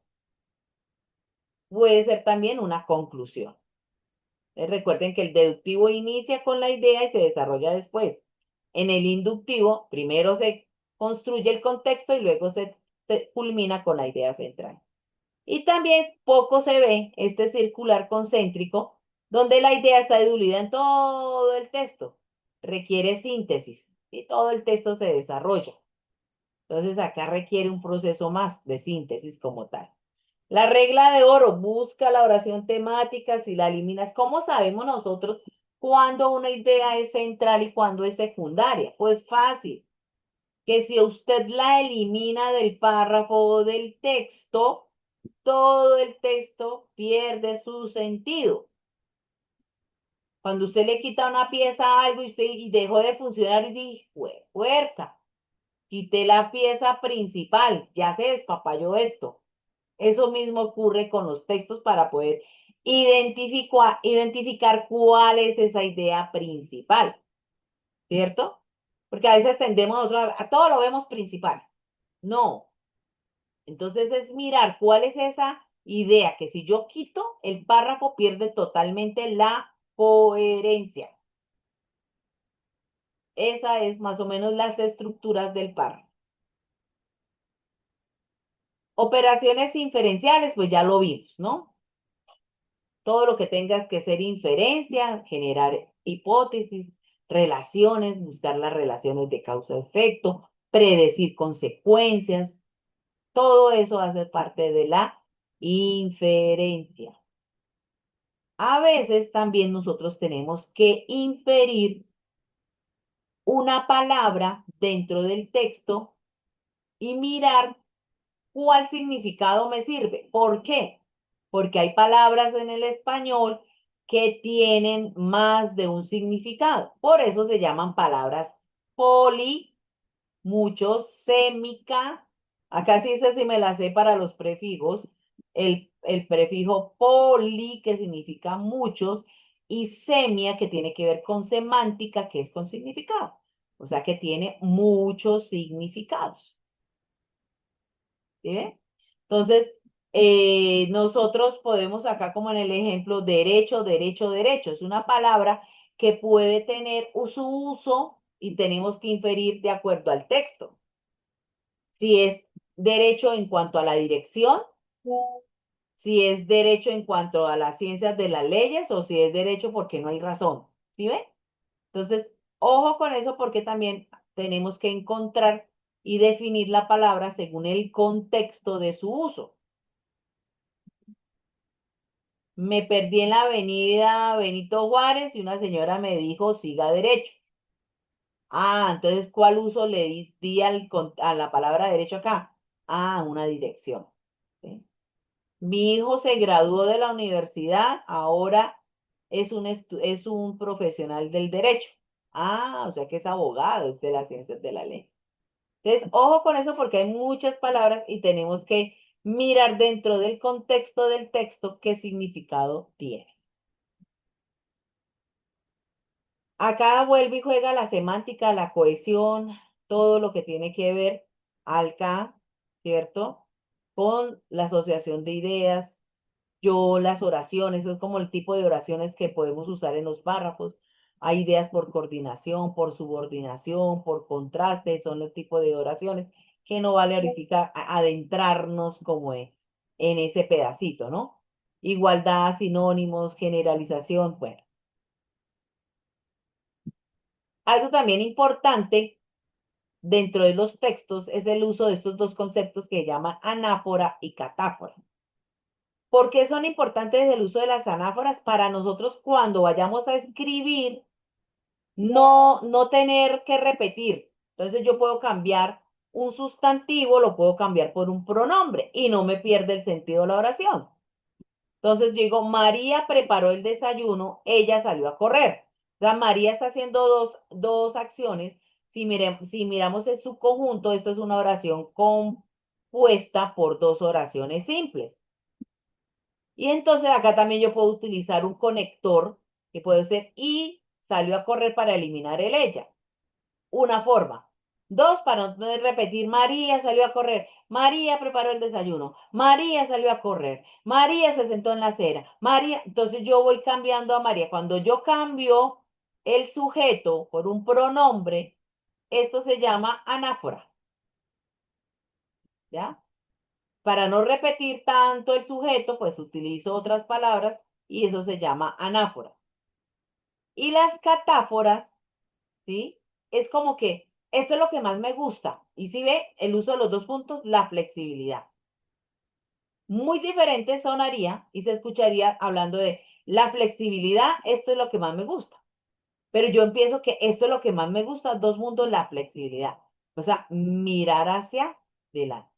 puede ser también una conclusión. Recuerden que el deductivo inicia con la idea y se desarrolla después. En el inductivo, primero se construye el contexto y luego se culmina con la idea central. Y también poco se ve este circular concéntrico, donde la idea está diluida en todo el texto. Requiere síntesis y todo el texto se desarrolla. Entonces acá requiere un proceso más de síntesis como tal. La regla de oro, busca la oración temática, si la eliminas. ¿Cómo sabemos nosotros cuándo una idea es central y cuándo es secundaria? Pues fácil, que si usted la elimina del párrafo o del texto, todo el texto pierde su sentido. Cuando usted le quita una pieza a algo y dejó de funcionar y dice, puerca, quité la pieza principal, ya se despapalló esto. Eso mismo ocurre con los textos para poder identificar cuál es esa idea principal, ¿cierto? porque a veces tendemos a todo lo vemos principal. No. Entonces es mirar cuál es esa idea, que si yo quito, el párrafo pierde totalmente la coherencia. Esa es más o menos las estructuras del párrafo. Operaciones inferenciales, pues ya lo vimos, ¿no? Todo lo que tenga que ser inferencia, generar hipótesis, relaciones, buscar las relaciones de causa-efecto, predecir consecuencias, todo eso hace parte de la inferencia. A veces también nosotros tenemos que inferir una palabra dentro del texto y mirar cuál significado me sirve. ¿Por qué? Porque hay palabras en el español que tienen más de un significado. Por eso se llaman palabras poli, muchos, sémica. Acá sí sé si me la sé para los prefijos. El prefijo poli, que significa muchos, y semia, que tiene que ver con semántica, que es con significado. O sea que tiene muchos significados. ¿Sí ve? Entonces, nosotros podemos acá como en el ejemplo, derecho, derecho, derecho. Es una palabra que puede tener su uso y tenemos que inferir de acuerdo al texto. Si es derecho en cuanto a la dirección, si es derecho en cuanto a las ciencias de las leyes o si es derecho porque no hay razón. ¿Sí ve? Entonces, ojo con eso porque también tenemos que encontrar y definir la palabra según el contexto de su uso. Me perdí en la avenida Benito Juárez y una señora me dijo, siga derecho. Ah, entonces, ¿cuál uso le di a la palabra derecho acá? Ah, una dirección. ¿Sí? Mi hijo se graduó de la universidad, ahora es un profesional del derecho. Ah, o sea que es abogado, es de las ciencias de la ley. Entonces, ojo con eso porque hay muchas palabras y tenemos que mirar dentro del contexto del texto qué significado tiene. Acá vuelve y juega la semántica, la cohesión, todo lo que tiene que ver acá, ¿cierto? Con la asociación de ideas, yo las oraciones, eso es como el tipo de oraciones que podemos usar en los párrafos. Hay ideas por coordinación, por subordinación, por contraste, son el tipo de oraciones que no vale ahorita adentrarnos como en ese pedacito, ¿no? Igualdad, sinónimos, generalización, bueno. Algo también importante dentro de los textos es el uso de estos dos conceptos que se llaman anáfora y catáfora. ¿Por qué son importantes el uso de las anáforas? Para nosotros cuando vayamos a escribir, no tener que repetir. Entonces yo puedo cambiar un sustantivo, lo puedo cambiar por un pronombre y no me pierde el sentido de la oración. Entonces yo digo, María preparó el desayuno, ella salió a correr. O sea, María está haciendo dos acciones. Si miramos en su conjunto, esto es una oración compuesta por dos oraciones simples. Y entonces acá también yo puedo utilizar un conector que puede ser y salió a correr para eliminar el ella. Una forma. Dos, para no tener que repetir, María salió a correr, María preparó el desayuno, María salió a correr, María se sentó en la acera, María, entonces yo voy cambiando a María. Cuando yo cambio el sujeto por un pronombre, esto se llama anáfora, ¿ya? Para no repetir tanto el sujeto, pues utilizo otras palabras y eso se llama anáfora. Y las catáforas, ¿sí? Es como que esto es lo que más me gusta. Y si ve el uso de los dos puntos, la flexibilidad. Muy diferente sonaría y se escucharía hablando de la flexibilidad, esto es lo que más me gusta. Pero yo empiezo que esto es lo que más me gusta, dos mundos, la flexibilidad. O sea, mirar hacia adelante.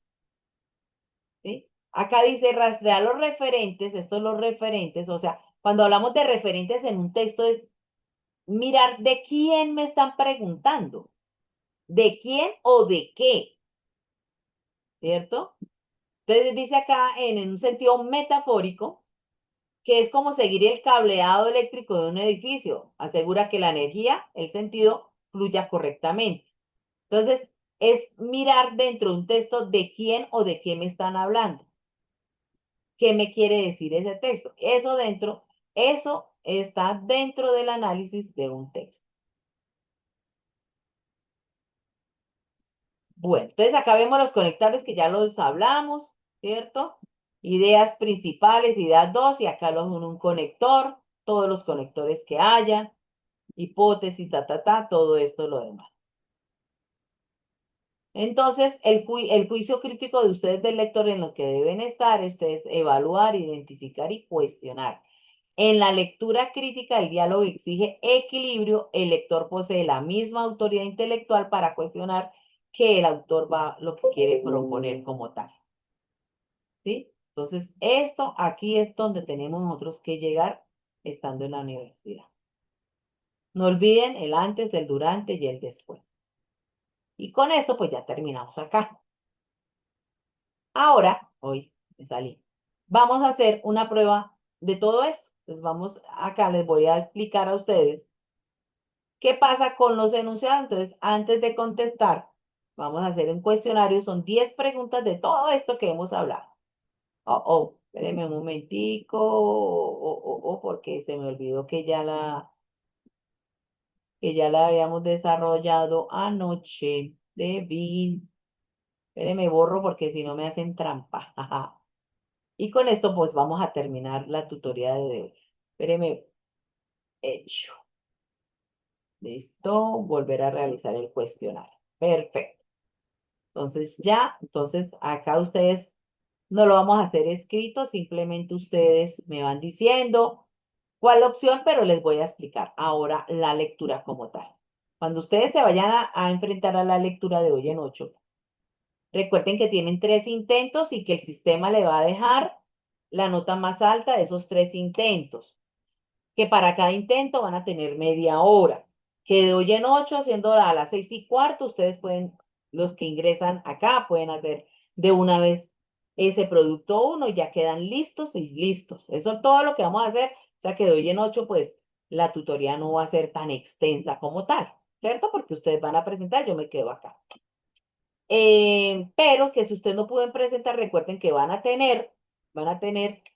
¿Sí? Acá dice rastrear los referentes, estos los referentes, o sea, cuando hablamos de referentes en un texto es mirar de quién me están preguntando, de quién o de qué, ¿cierto? Entonces dice acá en un sentido metafórico que es como seguir el cableado eléctrico de un edificio, asegura que la energía, el sentido, fluya correctamente. Entonces, es mirar dentro de un texto de quién o de qué me están hablando. ¿Qué me quiere decir ese texto? Eso está dentro del análisis de un texto. Bueno, entonces acá vemos los conectores que ya los hablamos, ¿cierto? Ideas principales, ideas 2 y acá los un conector, todos los conectores que haya, hipótesis, todo esto lo demás. Entonces, el juicio crítico de ustedes del lector en lo que deben estar, ustedes evaluar, identificar y cuestionar. En la lectura crítica, el diálogo exige equilibrio. El lector posee la misma autoridad intelectual para cuestionar que el autor va lo que quiere proponer como tal. ¿Sí? Entonces, esto aquí es donde tenemos nosotros que llegar estando en la universidad. No olviden el antes, el durante y el después. Y con esto, pues ya terminamos acá. Ahora, hoy me salí. Vamos a hacer una prueba de todo esto. Entonces, acá les voy a explicar a ustedes qué pasa con los enunciados. Entonces, antes de contestar, vamos a hacer un cuestionario. Son 10 preguntas de todo esto que hemos hablado. Espérenme un momentico. Porque se me olvidó que ya la habíamos desarrollado anoche. Devin. Espérenme, borro porque si no me hacen trampa. Y con esto, pues vamos a terminar la tutoría de hoy. Espérenme, hecho. Listo, volver a realizar el cuestionario. Perfecto. Entonces acá ustedes no lo vamos a hacer escrito, simplemente ustedes me van diciendo cuál opción, pero les voy a explicar ahora la lectura como tal. Cuando ustedes se vayan a enfrentar a la lectura de hoy en 8, recuerden que tienen 3 intentos y que el sistema le va a dejar la nota más alta de esos 3 intentos, que para cada intento van a tener media hora, que de hoy en 8, siendo a las 6:15, ustedes pueden, los que ingresan acá, pueden hacer de una vez ese producto uno y ya quedan listos y listos. Eso es todo lo que vamos a hacer. O sea que de hoy en 8, pues la tutoría no va a ser tan extensa como tal, ¿cierto? Porque ustedes van a presentar, yo me quedo acá. Pero que si ustedes no pueden presentar, recuerden que van a tener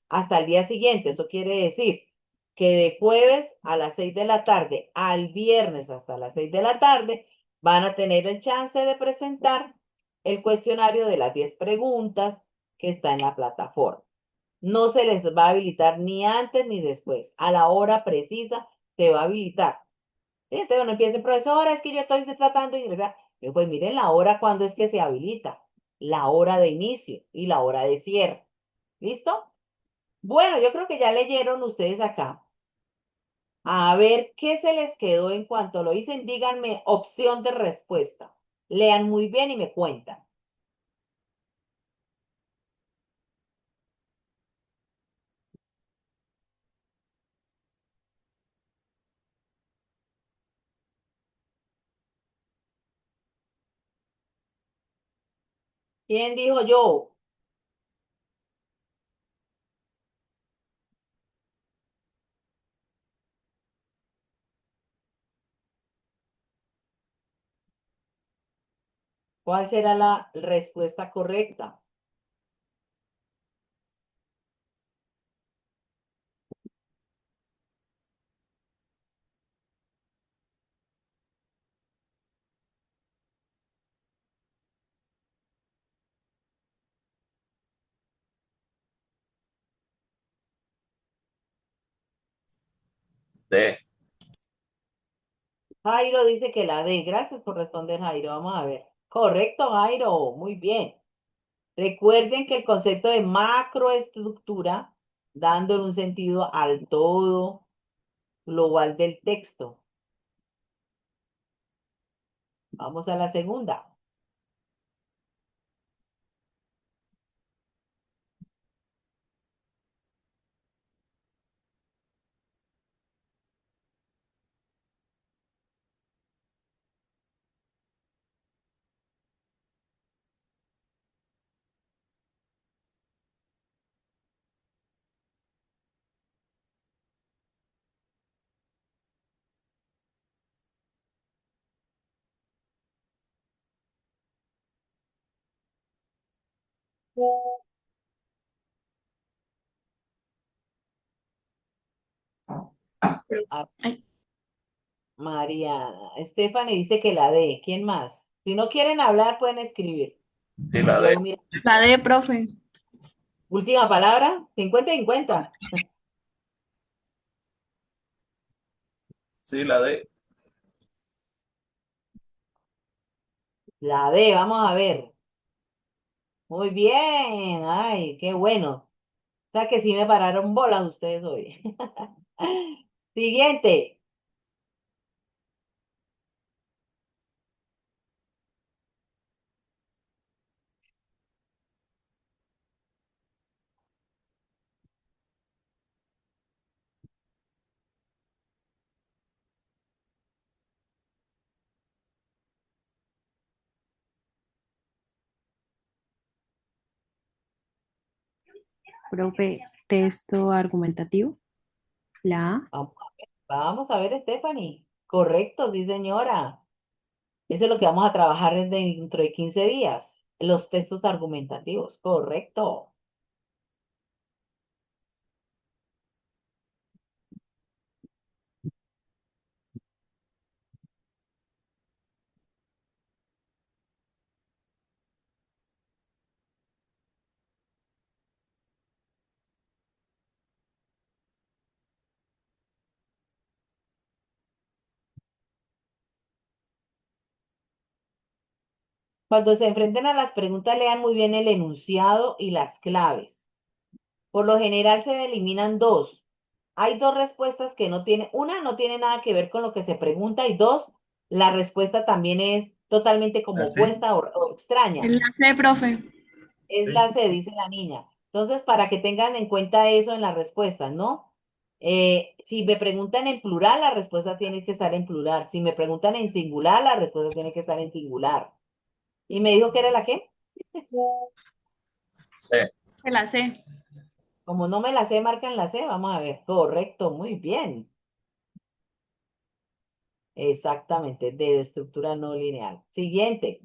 hasta el día siguiente. Eso quiere decir que de jueves a las 6 de la tarde al viernes hasta las 6 de la tarde van a tener el chance de presentar el cuestionario de las 10 preguntas que está en la plataforma. No se les va a habilitar ni antes ni después. A la hora precisa se va a habilitar. Sí, entonces uno empieza, profesora, es que yo estoy tratando de ingresar. Pues miren la hora cuando es que se habilita, la hora de inicio y la hora de cierre. ¿Listo? Bueno, yo creo que ya leyeron ustedes acá. A ver qué se les quedó en cuanto lo dicen. Díganme opción de respuesta. Lean muy bien y me cuentan. ¿Quién dijo yo? ¿Cuál será la respuesta correcta?
D.
Jairo dice que la D. Gracias por responder, Jairo. Vamos a ver. Correcto, Jairo. Muy bien. Recuerden que el concepto de macroestructura, dándole un sentido al todo global del texto. Vamos a la segunda.
Profe.
Ah,
Ay,
María, Stephanie dice que la D. ¿Quién más? Si no quieren hablar, pueden escribir.
Sí, la D.
Yo, mira,
la D, profe.
última palabra, 50-50.
Sí, la D.
La D, vamos a ver. Muy bien, ay, qué bueno. O sea que sí me pararon bolas ustedes hoy. Siguiente.
Profe, texto argumentativo. La A.
Vamos a ver, Stephanie. Correcto, sí, señora. Eso es lo que vamos a trabajar dentro de 15 días. Los textos argumentativos. Correcto. Cuando se enfrenten a las preguntas, lean muy bien el enunciado y las claves. Por lo general se eliminan dos. Hay dos respuestas que no tienen, una no tiene nada que ver con lo que se pregunta y dos, la respuesta también es totalmente como
¿La C?
opuesta o
Es
extraña.
la C, profe.
Es
Sí.
la C, dice la niña. Entonces, para que tengan en cuenta eso en las respuestas, ¿no? Si me preguntan en plural, la respuesta tiene que estar en plural. Si me preguntan en singular, la respuesta tiene que estar en singular. ¿Y me dijo que era la qué?
C.
Se la C.
Como no me la sé, marcan la C. Vamos a ver. Correcto, muy bien. Exactamente, de estructura no lineal. Siguiente.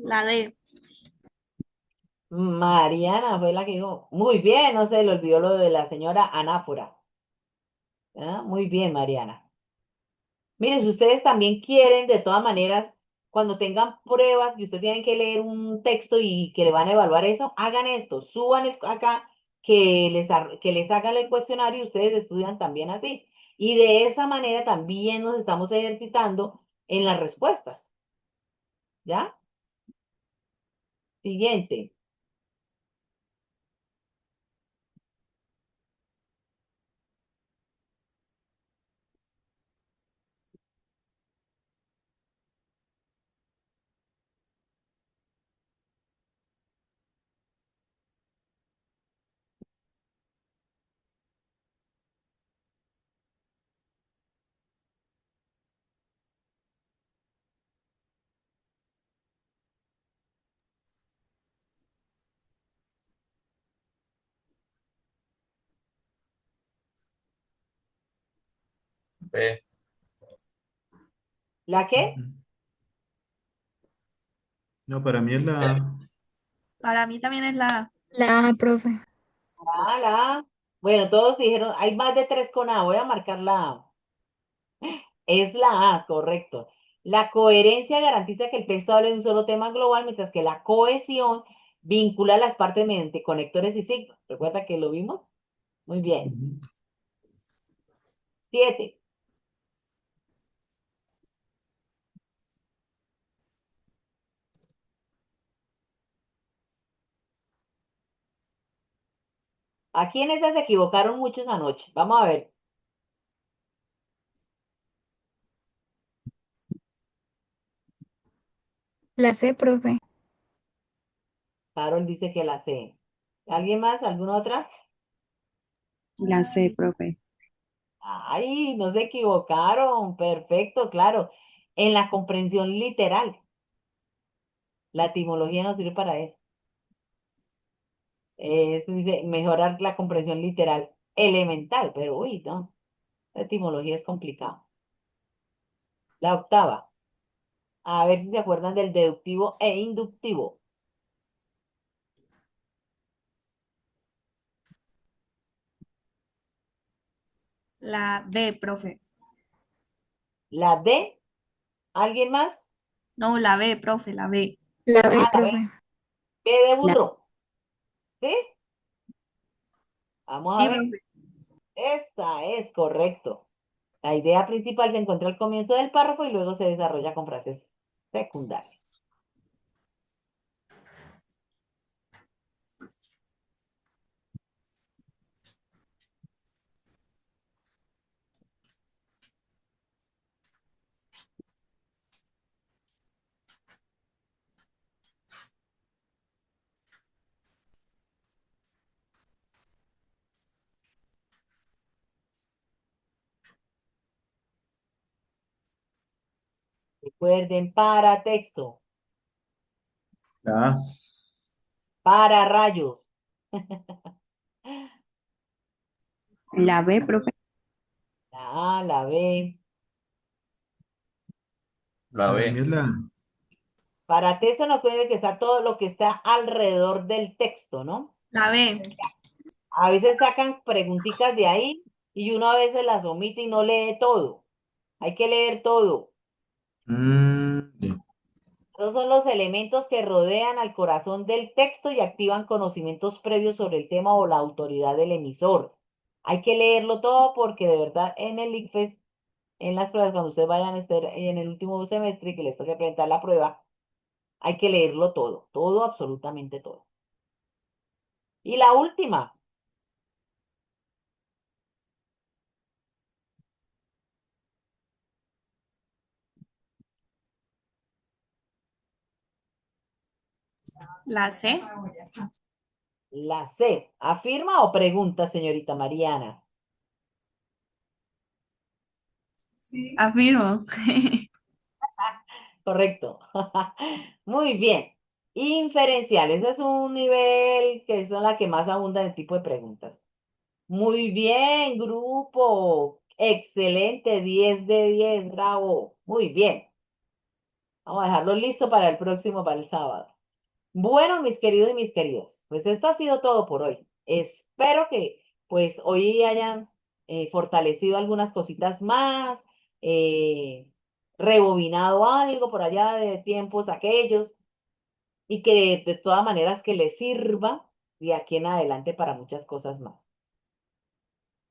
La D.
Mariana fue la que dijo. Muy bien, no se le olvidó lo de la señora Anáfora. ¿Ah? Muy bien, Mariana. Miren, si ustedes también quieren, de todas maneras, cuando tengan pruebas y ustedes tienen que leer un texto y que le van a evaluar eso, hagan esto, suban acá, que les hagan el cuestionario y ustedes estudian también así. Y de esa manera también nos estamos ejercitando en las respuestas. ¿Ya? Siguiente.
B.
¿La qué?
Ujú. No, para mí es la
B.
A.
Para mí también es la A.
La A, profe.
La A. Bueno, todos dijeron, hay más de tres con A, voy a marcar la A. Es la A, correcto. La coherencia garantiza que el texto hable de un solo tema global, mientras que la cohesión vincula las partes mediante conectores y signos. ¿Recuerda que lo vimos? Muy bien.
Ujú.
7. Aquí en esa se equivocaron muchos anoche. Vamos a ver.
La C, profe.
Carol dice que la C. ¿Alguien más? ¿Alguna otra?
La C, profe.
Ay, no se equivocaron. Perfecto, claro. En la comprensión literal. La etimología nos sirve para eso. Eso dice mejorar la comprensión literal elemental, pero uy, no. La etimología es complicada. La octava. A ver si se acuerdan del deductivo e inductivo.
La D, profe.
La D. ¿Alguien más?
No, la B, profe, la B.
La B,
Ah, la B.
profe.
B de
La,
burro. ¿Sí? Vamos a
Sí,
ver.
profe.
Esta es correcto. La idea principal se encuentra al comienzo del párrafo y luego se desarrolla con frases secundarias. Recuerden, para texto,
La A.
para rayos.
la B, profe.
La A, la B.
La B.
Mí es la
Para texto no puede que está todo lo que está alrededor del texto, ¿no?
La B.
A veces sacan preguntitas de ahí y uno a veces las omite y no lee todo. Hay que leer todo.
ya.
Esos son los elementos que rodean al corazón del texto y activan conocimientos previos sobre el tema o la autoridad del emisor. Hay que leerlo todo porque de verdad en el ICFES, en las pruebas, cuando ustedes vayan a estar en el último semestre y que les toque presentar la prueba, hay que leerlo todo, todo, absolutamente todo. Y la última,
La C.
la C. ¿Afirma o pregunta, señorita Mariana?
Afirmo.
Correcto. Muy bien. Inferencial. Ese es un nivel que es la que más abunda en el tipo de preguntas. Muy bien, grupo. Excelente. 10 de 10. Bravo. Muy bien. Vamos a dejarlo listo para el próximo, para el sábado. Bueno, mis queridos y mis queridas, pues esto ha sido todo por hoy. Espero que pues hoy hayan fortalecido algunas cositas más, eh, rebobinado algo por allá de tiempos aquellos y que de todas maneras que les sirva de aquí en adelante para muchas cosas más.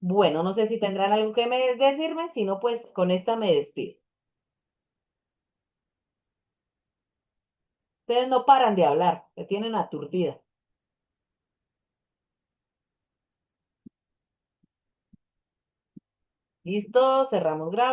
Bueno, no sé si tendrán algo que me decirme, si no, pues con esta me despido. Ustedes no paran de hablar, me tienen aturdida. Listo, cerramos grabación.